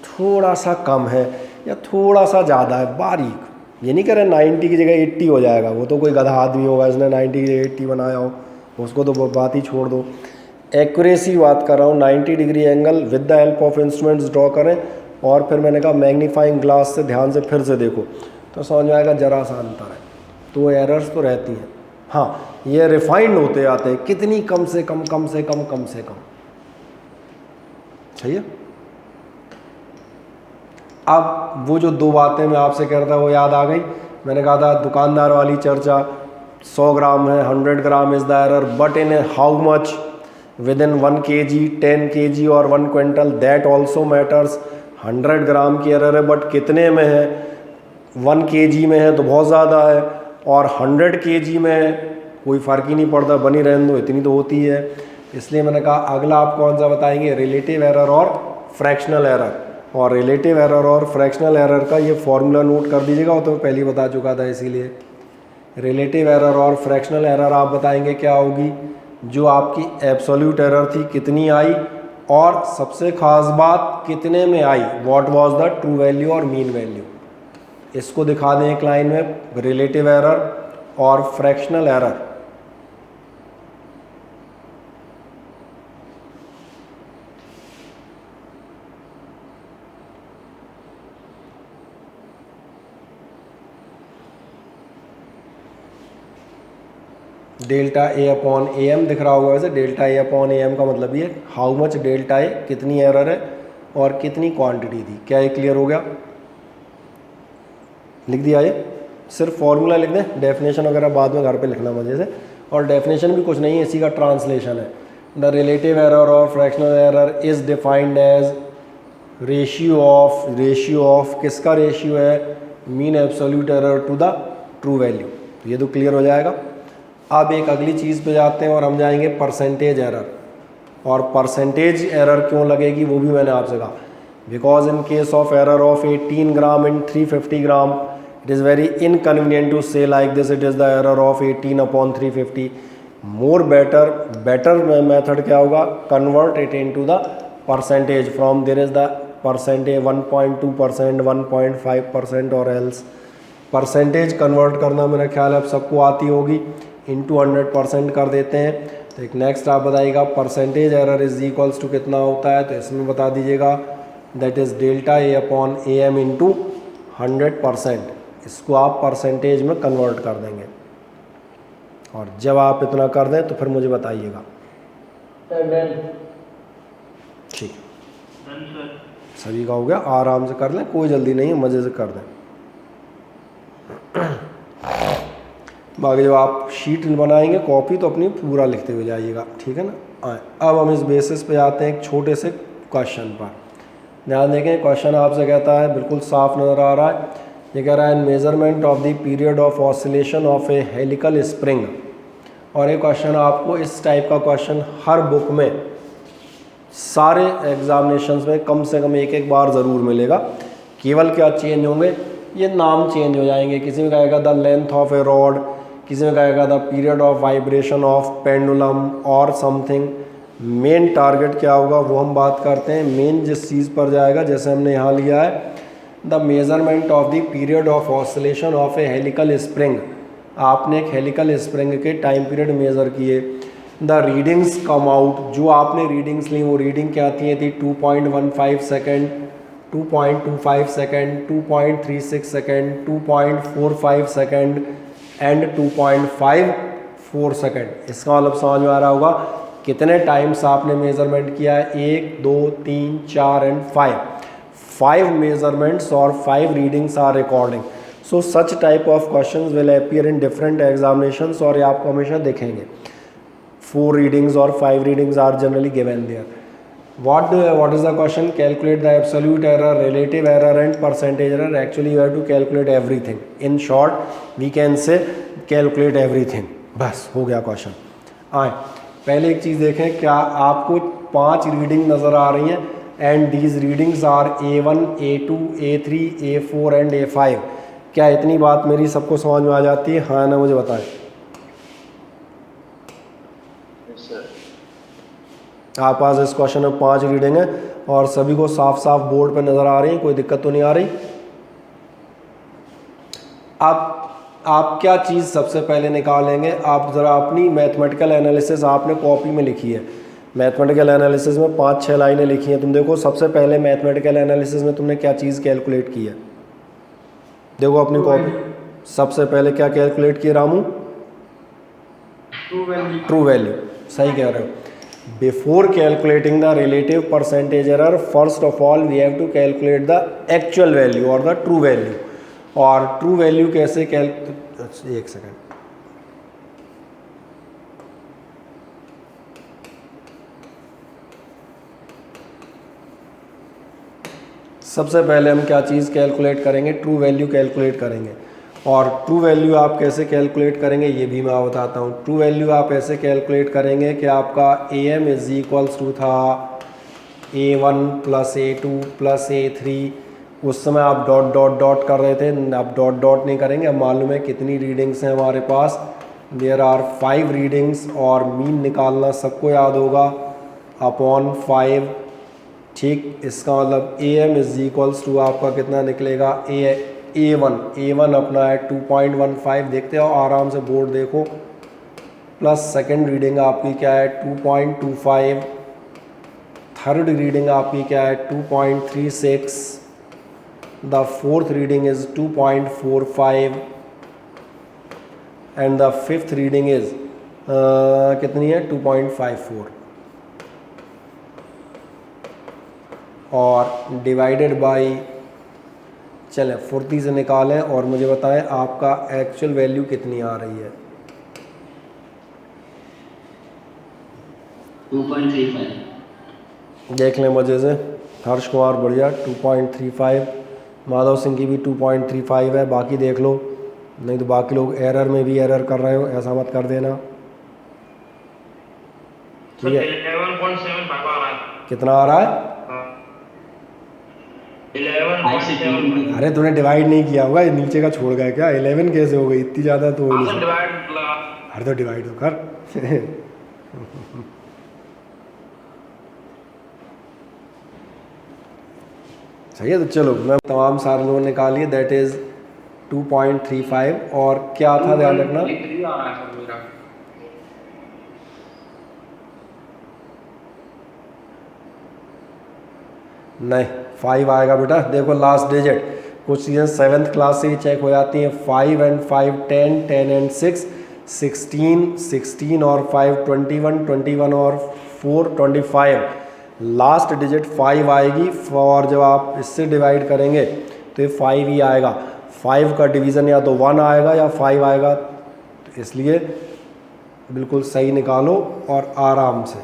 A: थोड़ा सा कम है या थोड़ा सा ज़्यादा है, बारीक। ये नहीं कह रहे 90 की जगह 80 हो जाएगा, वो तो कोई गधा आदमी होगा इसने 90 की जगह 80 बनाया हो, उसको तो बात ही छोड़ दो। एक्यूरेसी बात कर रहा हूँ, 90 degree angle with the help of instruments draw करें, और फिर मैंने कहा मैग्नीफाइंग ग्लास से ध्यान से फिर से देखो, तो समझ में आएगा जरा सा अंतर है। तो एरर्स तो रहती हैं, हाँ, ये रिफाइंड होते जाते हैं, कितनी कम से कम, कम से कम, कम से कम, सही है। अब वो जो 2 बातें मैं आपसे कह रहा था वो याद आ गई। मैंने कहा था दुकानदार वाली चर्चा, 100 ग्राम है, 100 ग्राम is the error, but in how much, with in 1 kg, 10 kg और 1 क्विंटल, दैट ऑल्सो मैटर्स। 100 ग्राम की एरर है, बट कितने में है, 1 kg में है तो बहुत ज़्यादा है, और 100 kg में कोई फ़र्क ही नहीं पड़ता, बनी रहने दो, इतनी तो होती है। इसलिए मैंने कहा अगला आप कौन सा बताएंगे, रिलेटिव एरर और फ्रैक्शनल एरर। और रिलेटिव एरर और फ्रैक्शनल एरर का ये फॉर्मूला नोट कर दीजिएगा, वो तो मैं पहले ही बता चुका था। इसीलिए रिलेटिव एरर और फ्रैक्शनल एरर आप बताएंगे क्या होगी, जो आपकी एब्सोल्यूट एरर थी कितनी आई, और सबसे ख़ास बात कितने में आई, what was the true value और मीन वैल्यू। इसको दिखा दें एक लाइन में, रिलेटिव एरर और फ्रैक्शनल एरर। डेल्टा ए अपॉन ए एम दिख रहा होगा वैसे। डेल्टा ए अपॉन ए एम का मतलब ये हाउ मच डेल्टा ए, कितनी एरर है और कितनी क्वांटिटी थी। क्या ये क्लियर हो गया? लिख दिया ये, सिर्फ फॉर्मूला लिख दें, डेफिनेशन वगैरह बाद में घर पे लिखना मजे से। और डेफिनेशन भी कुछ नहीं है, इसी का ट्रांसलेशन है। द रिलेटिव एरर और fractional error is defined as ratio of किसका रेशियो है, mean absolute error to the true value. तो ये तो क्लियर हो जाएगा। अब एक अगली चीज़ पे जाते हैं और हम जाएंगे परसेंटेज एरर। और परसेंटेज एरर क्यों लगेगी वो भी मैंने आपसे कहा, because in case of error of 18 gram in 350 gram it is very inconvenient to say like this, it is the error of 18 upon 350। More better method क्या होगा, convert it into the percentage from there is the percentage 1.2%, 1.5% और else. Percentage convert करना मेरा ख्याल है अब सबको आती होगी, इंटू 100% कर देते हैं। तो एक नेक्स्ट आप बताइएगा percentage error is equals to कितना होता है, तो इसमें बता दीजिएगा that is delta A upon A m into 100%। इसको आप परसेंटेज में कन्वर्ट कर देंगे और जब आप इतना कर दें तो फिर मुझे बताइएगा। ठीक, सभी का हो गया, आराम से कर लें, कोई जल्दी नहीं है, मज़े से कर दें। बाकी जब आप शीट बनाएंगे कॉपी तो अपनी पूरा लिखते हुए जाइएगा, ठीक है ना। अब हम इस बेसिस पे आते हैं एक छोटे से क्वेश्चन पर। ध्यान देखें, क्वेश्चन आपसे कहता है, बिल्कुल साफ नज़र आ रहा है, ये कह रहा है measurement of the period of oscillation of A helical spring. और ये क्वेश्चन आपको, इस टाइप का क्वेश्चन हर बुक में, सारे एग्जामिनेशंस में कम से कम एक बार ज़रूर मिलेगा। केवल क्या चेंज होंगे, ये नाम चेंज हो जाएंगे। किसी में कहेगा the length of A rod, किसी में कहेगा the period of vibration of pendulum और समथिंग। मेन टारगेट क्या होगा वो हम बात करते हैं। मेन जिस चीज़ पर जाएगा, जैसे हमने यहाँ लिया है the measurement of the period of oscillation of A helical spring. आपने एक हेलिकल स्प्रिंग के टाइम पीरियड मेज़र किए, द रीडिंग्स कम आउट। जो आपने रीडिंग्स ली वो रीडिंग क्या थी 2.15 second, 2.25 second, 2.36 second, 2.45 second and 2.54 second. इसका मतलब समझ में आ रहा होगा कितने टाइम्स आपने मेजरमेंट किया है, 1, 2, 3, 4 एंड 5 मेजरमेंट्स और 5 readings are recording. So such type of questions will appear in different examinations और ये आपको हमेशा दिखेंगे। 4 readings or 5 readings are generally given there. What is the question? Calculate the absolute error, relative error and percentage error. Actually you have to calculate everything. In short we can say calculate everything. बस हो गया question. आए पहले एक चीज़ देखें, क्या आपको 5 reading नज़र आ रही हैं and these readings are A1, A2, A3, A4 and A5। क्या इतनी बात मेरी सबको समझ में आ जाती है, हाँ ना, मुझे बताएं। आप पास इस क्वेश्चन में 5 रीडिंग है और सभी को साफ साफ बोर्ड पे नज़र आ रही है, कोई दिक्कत तो नहीं आ रही। आप क्या चीज़ सबसे पहले निकालेंगे, आप ज़रा अपनी मैथमेटिकल एनालिसिस आपने कॉपी में लिखी है। मैथमेटिकल एनालिसिस में 5-6 लाइनें लिखी हैं। तुम देखो सबसे पहले मैथमेटिकल एनालिसिस में तुमने क्या चीज़ कैलकुलेट की है, देखो अपनी कॉपी। सबसे पहले क्या कैलकुलेट किया रामू? True value. सही कह रहे हो। Before calculating the relative percentage error, first of all we have to calculate the actual value or the true value। और true value कैसे एक सेकेंड, सबसे पहले हम क्या चीज़ कैलकुलेट करेंगे, ट्रू वैल्यू कैलकुलेट करेंगे। और ट्रू वैल्यू आप कैसे कैलकुलेट करेंगे ये भी मैं बताता हूँ। ट्रू वैल्यू आप ऐसे कैलकुलेट करेंगे कि आपका AM इज इक्वल्स टू था A1 plus A2 plus A3, उस समय आप डॉट डॉट डॉट कर रहे थे, अब डॉट डॉट नहीं करेंगे। अब मालूम है कितनी रीडिंग्स हैं हमारे पास, देयर आर 5 रीडिंग्स, और मीन निकालना सबको याद होगा अपॉन 5। ठीक, इसका मतलब AM इज इक्वल्स टू आपका कितना निकलेगा, A1 अपना है 2.15, देखते हो आराम से बोर्ड देखो, प्लस सेकंड रीडिंग आपकी क्या है 2.25, थर्ड रीडिंग आपकी क्या है 2.36, the fourth reading is 2.45 and the fifth reading is कितनी है 2.54, और डिवाइडेड बाई, चलें फुर्ती से निकालें और मुझे बताएं आपका एक्चुअल वैल्यू कितनी आ रही है।
B: 2.35।
A: देख लें मजे से, हर्ष कुमार बढ़िया 2.35, माधव सिंह की भी 2.35 है, बाकी देख लो, नहीं तो बाकी लोग एरर में भी एरर कर रहे हो, ऐसा मत कर देना। ठीक है,
E: 11.75 आ रहा है।
A: कितना आ रहा है?
E: 11.7।
A: अरे तूने डिवाइड नहीं किया होगा, ये नीचे का छोड़ गया क्या? 11 कैसे हो गई? इतनी ज़्यादा तो हो नहीं सकती।
E: डिवाइड लगा।
A: अरे तो डिवाइड हो कर सही है, तो चलो मैं तमाम सारे लोगों ने निकालिए, दैट इज़ 2.35, और क्या था ध्यान रखना,
E: 2.33 आ रहा है सर मेरा।
A: नहीं 5 आएगा बेटा। देखो लास्ट डिजिट, कुछ चीज़ें 7th क्लास से ही चेक हो जाती हैं, 5 एंड 5 10, 10 एंड 6 16, 16 और 5 21, 21 और 4 25, लास्ट डिजिट 5 आएगी, और जब आप इससे डिवाइड करेंगे तो ये 5 ही आएगा। 5 का डिवीज़न या तो 1 आएगा या 5 आएगा, तो इसलिए बिल्कुल सही निकालो और आराम से।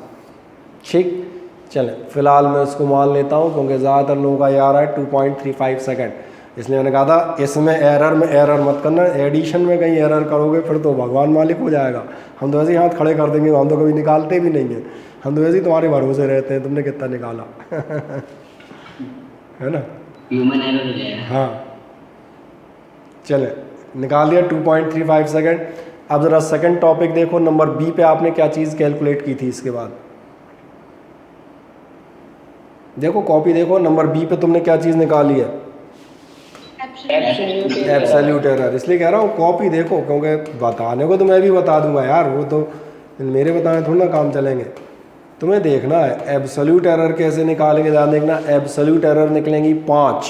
A: ठीक, चलें फ़िलहाल मैं इसको मान लेता हूँ, क्योंकि ज़्यादातर लोगों का ये आ रहा है 2.35 सेकेंड, इसलिए मैंने कहा था इसमें एरर मत करना, एडिशन में कहीं एरर करोगे फिर तो भगवान मालिक हो जाएगा। हम तो वैसे ही हाथ खड़े कर देंगे, हम तो कभी निकालते भी नहीं हैं, हम तो वैसे ही तुम्हारे भरोसे रहते हैं, तुमने कितना निकाला है ना,
B: ह्यूमन एरर हो जाएगा।
A: हाँ चले, निकाल लिया 2.35 सेकेंड। अब ज़रा सेकंड टॉपिक देखो, नंबर बी पे आपने क्या चीज़ कैलकुलेट की थी इसके बाद, देखो कॉपी देखो, नंबर बी पे तुमने क्या चीज़ निकाली है, एब्सोल्यूट एरर। इसलिए कह रहा हूँ कॉपी देखो, क्योंकि बताने को तो मैं भी बता दूंगा यार, वो तो मेरे बताने थोड़ा ना काम चलेंगे, तुम्हें देखना है एब्सोल्यूट एरर कैसे निकालेंगे। ध्यान देखना, एब्सोल्यूट एरर निकलेंगी 5,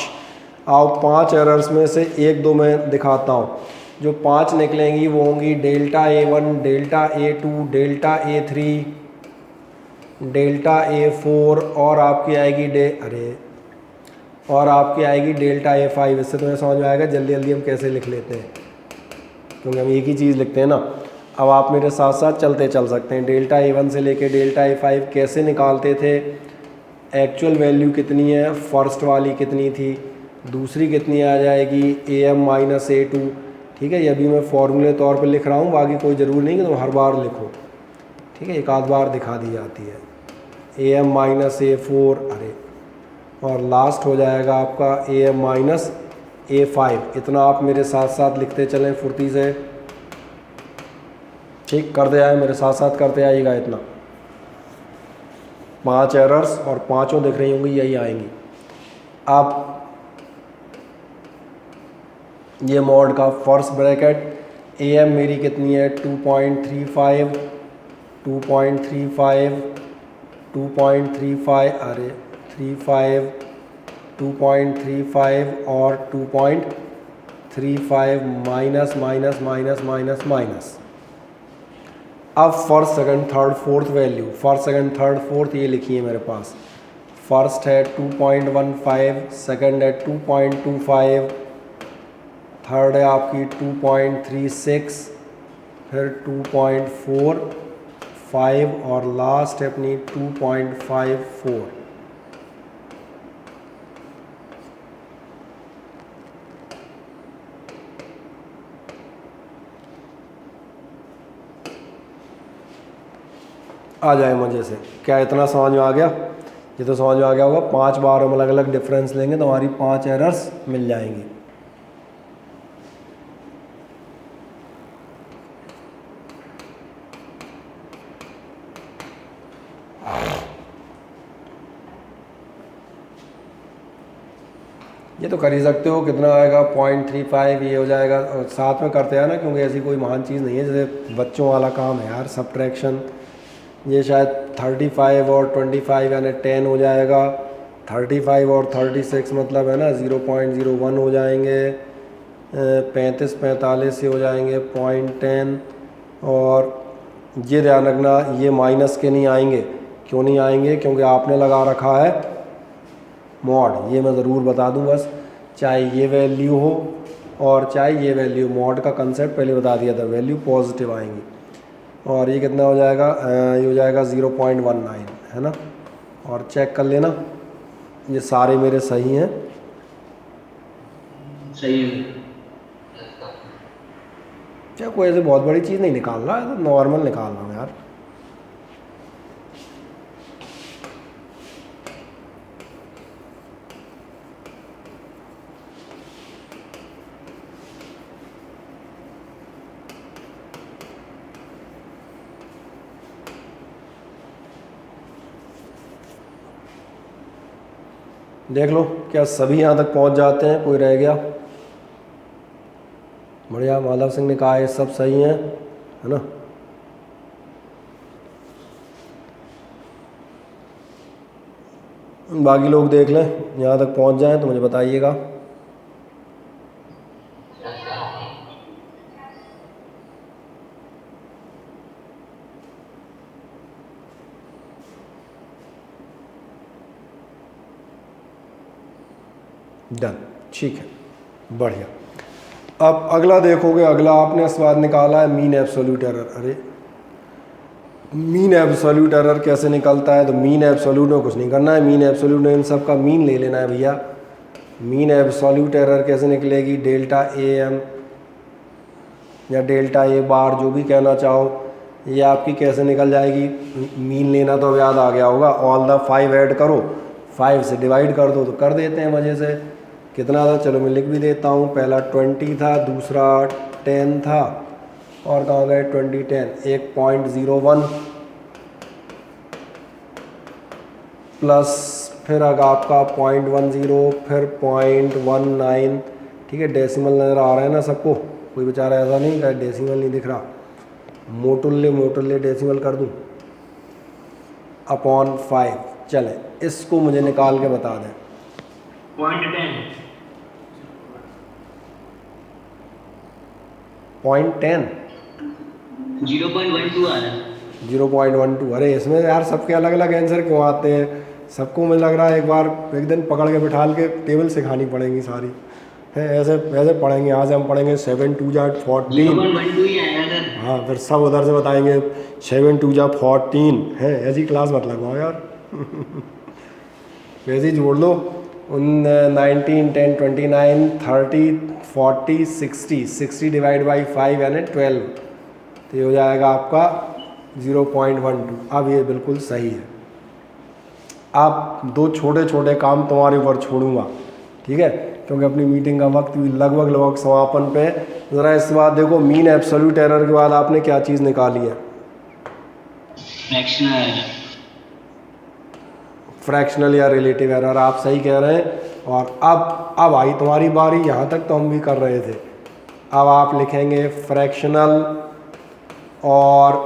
A: आओ 5 एरर्स में से 1-2 मैं दिखाता हूँ। जो 5 निकलेंगी वो होंगी delta A1, delta A2, delta A3, delta A4, और आपकी आएगी डेल्टा A5। इससे तुम्हें समझ में आएगा जल्दी जल्दी हम कैसे लिख लेते हैं, क्योंकि हम एक ही चीज़ लिखते हैं ना। अब आप मेरे साथ साथ चलते चल सकते हैं, डेल्टा A1 से लेके डेल्टा A5 कैसे निकालते थे, एक्चुअल वैल्यू कितनी है, फर्स्ट वाली कितनी थी, दूसरी कितनी आ जाएगी, AM माइनस A2। ठीक है, ये अभी मैं फॉर्मूले तौर पे लिख रहा हूँ, बाकी कोई ज़रूरी नहीं कि तुम हर बार लिखो, ठीक है, एक आध बार दिखा दी जाती है। AM माइनस A4, अरे, और लास्ट हो जाएगा आपका AM माइनस A5। इतना आप मेरे साथ साथ लिखते चलें फुर्ती से, ठीक, करते आए मेरे साथ साथ करते आइएगा। इतना 5 एरर्स और पांचों दिख रही होंगी, यही आएंगी। अब ये मॉड का फर्स्ट ब्रैकेट, AM मेरी कितनी है 2.35, 2.35, 2.35, अरे 35, 2.35 और 2.35, minus minus minus minus minus. अब first second third fourth value, first second third fourth ये लिखी है मेरे पास। फर्स्ट है 2.15, सेकंड है 2.25, थर्ड है आपकी 2.36, फिर 2.45 और लास्ट है अपनी 2.54। आ जाए मज़े से, क्या इतना समझ में आ गया? ये तो समझ में आ गया होगा। 5 बार हम अलग अलग डिफरेंस लेंगे तो हमारी 5 एरर्स मिल जाएंगी। ये तो कर ही सकते हो। कितना आएगा 0.35, ये हो जाएगा। और साथ में करते हैं ना, क्योंकि ऐसी कोई महान चीज़ नहीं है, जैसे बच्चों वाला काम है यार, सब्ट्रैक्शन। ये शायद 35 और 25 यानी 10 हो जाएगा। 35 और 36 मतलब है ना 0.01 हो जाएंगे। 35 45 से हो जाएंगे 0.10। और ये ध्यान रखना, ये माइनस के नहीं आएंगे। क्यों नहीं आएंगे? क्योंकि आपने लगा रखा है मॉड। ये मैं ज़रूर बता दूं बस, चाहे ये वैल्यू हो और चाहे ये वैल्यू, मॉड का कंसेप्ट पहले बता दिया था, वैल्यू पॉजिटिव आएंगी। और ये कितना हो जाएगा? ये हो जाएगा 0.19, है ना। और चेक कर लेना ये सारे मेरे सही हैं।
B: सही है।
A: क्या कोई ऐसे बहुत बड़ी चीज़ नहीं निकाल रहा है, तो नॉर्मल निकाल रहा हूँ यार। देख लो क्या सभी यहाँ तक पहुँच जाते हैं? कोई रह गया? बढ़िया, माधव सिंह ने कहा ये सब सही हैं, है ना। बाकी लोग देख लें, यहाँ तक पहुँच जाएं तो मुझे बताइएगा। डन, ठीक है, बढ़िया। अब अगला देखोगे, अगला आपने स्वाद निकाला है मीन एब्सोल्यूट एरर। अरे मीन एब्सोल्यूट एरर कैसे निकलता है? तो मीन एब्सोल्यूट में कुछ नहीं करना है, मीन एब्सोल्यूट में इन सब का मीन ले लेना है भैया। मीन एब्सोल्यूट एरर कैसे निकलेगी? डेल्टा ए एम या डेल्टा ए बार, जो भी कहना चाहो, ये आपकी कैसे निकल जाएगी? मीन लेना तो याद आ गया होगा। ऑल द 5 ऐड करो, 5 से डिवाइड कर दो तो कर देते हैं मज़े से। कितना था? चलो मैं लिख भी देता हूँ। पहला 20 था, दूसरा 10 था, और कहाँ गए 20 10? एक 0.01 प्लस फिर अगर आपका 0.10 फिर 0.19। ठीक है, डेसिमल नज़र आ रहा है ना सबको? कोई बेचारा ऐसा नहीं कि डेसिमल नहीं दिख रहा। मोटुल्ले डेसिमल कर दूँ अपॉन 5। चले इसको मुझे निकाल के बता दें।
E: 0.10
A: 0.10
B: 0.12 आ रहा है।
A: 0.12। अरे इसमें यार सबके अलग अलग आंसर क्यों आते हैं? सबको मुझे लग रहा है एक दिन पकड़ के बिठाल के टेबल सिखानी पड़ेंगी सारी है। ऐसे पढ़ेंगे, यहाँ से हम पढ़ेंगे 7 2 जा 14।
B: 0.12 ही आएगा सर।
A: हाँ, फिर सब उधर से बताएंगे 7 2 जा 14 है। ऐसी क्लास मत लगवाओ यार। वैसे ही जोड़ लो। 19 10 29 30 40 60 60 डिवाइड बाई 5 यानी 12, तो ये हो जाएगा आपका 0.12। अब ये बिल्कुल सही है। आप 2 छोटे छोटे काम तुम्हारे ऊपर छोड़ूंगा, ठीक है, क्योंकि अपनी मीटिंग का वक्त भी लगभग समापन पे। ज़रा इस बात देखो, मीन एब्सोल्यूट एरर के बाद आपने क्या चीज़ निकाली है?
B: Fractional error.
A: फ्रैक्शनल या रिलेटिव एरर, आप सही कह रहे हैं। और अब आई तुम्हारी बारी। यहाँ तक तो हम भी कर रहे थे। अब आप लिखेंगे फ्रैक्शनल और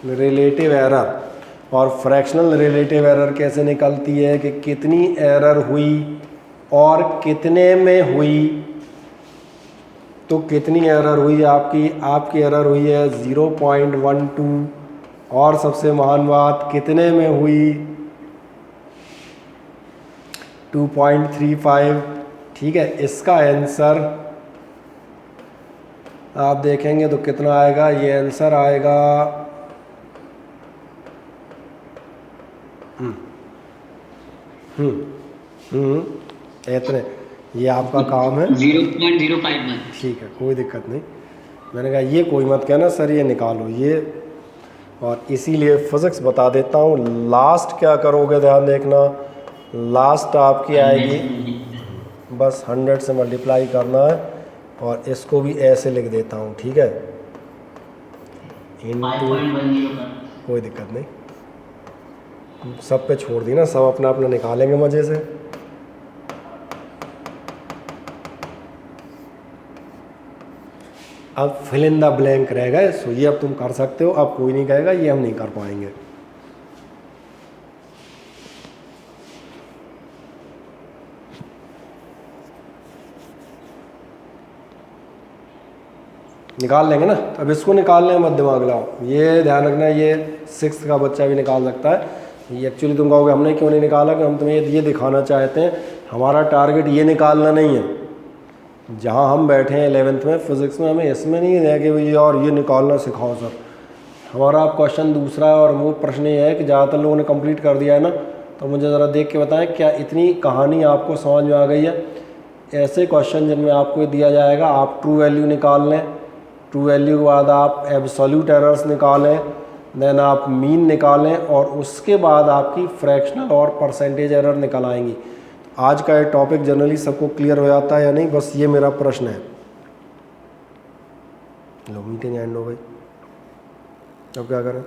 A: रिलेटिव एरर। और फ्रैक्शनल रिलेटिव एरर कैसे निकलती है कि कितनी एरर हुई और कितने में हुई। तो कितनी एरर हुई आपकी एरर हुई है 0.12, और सबसे महान बात कितने में हुई 2.35। ठीक है, इसका आंसर आप देखेंगे तो कितना आएगा? ये आंसर आएगा इतने। ये आपका काम है
B: 0.051।
A: ठीक है, कोई दिक्कत नहीं। मैंने कहा ये कोई मत कहना सर ये निकालो, ये और इसीलिए फिज़िक्स बता देता हूँ। लास्ट क्या करोगे, ध्यान देखना, लास्ट आपकी आएगी, बस 100 से मल्टीप्लाई करना है और इसको भी ऐसे लिख देता हूँ, ठीक है, इनटू,
B: 5.10 का।
A: कोई दिक्कत नहीं, सब पे छोड़ दी ना, सब अपना अपना निकालेंगे मज़े से। अब फिल इन द ब्लैंक रह गए, सो ये अब तुम कर सकते हो, अब कोई नहीं कहेगा ये हम नहीं कर पाएंगे। निकाल लेंगे ना, अब इसको निकालने में मत दिमाग लाओ, ये ध्यान रखना, ये 6th का बच्चा भी निकाल सकता है। ये एक्चुअली तुम कहोगे हमने क्यों नहीं निकाला, कि हम तुम्हें ये दिखाना चाहते हैं, हमारा टारगेट ये निकालना नहीं है। जहाँ हम बैठे हैं 11th में फिज़िक्स में, हमें इसमें नहीं है कि भाई और ये निकालना सिखाओ सर। हमारा क्वेश्चन दूसरा है और वो प्रश्न ये है कि ज़्यादातर लोगों ने कंप्लीट कर दिया है ना, तो मुझे ज़रा देख के बताएं क्या इतनी कहानी आपको समझ में आ गई है। ऐसे क्वेश्चन जिनमें आपको दिया जाएगा आप ट्रू वैल्यू निकाल लें, ट्रू वैल्यू के बाद आप एब्सोल्यूट एरर्स निकालें, देन आप मीन निकालें और उसके बाद आपकी फ्रैक्शनल और परसेंटेज एरर निकल आएंगी। आज का ये टॉपिक जनरली सबको क्लियर हो जाता है या नहीं, बस ये मेरा प्रश्न है। लो मीटिंग एंड हो गई, अब क्या करें।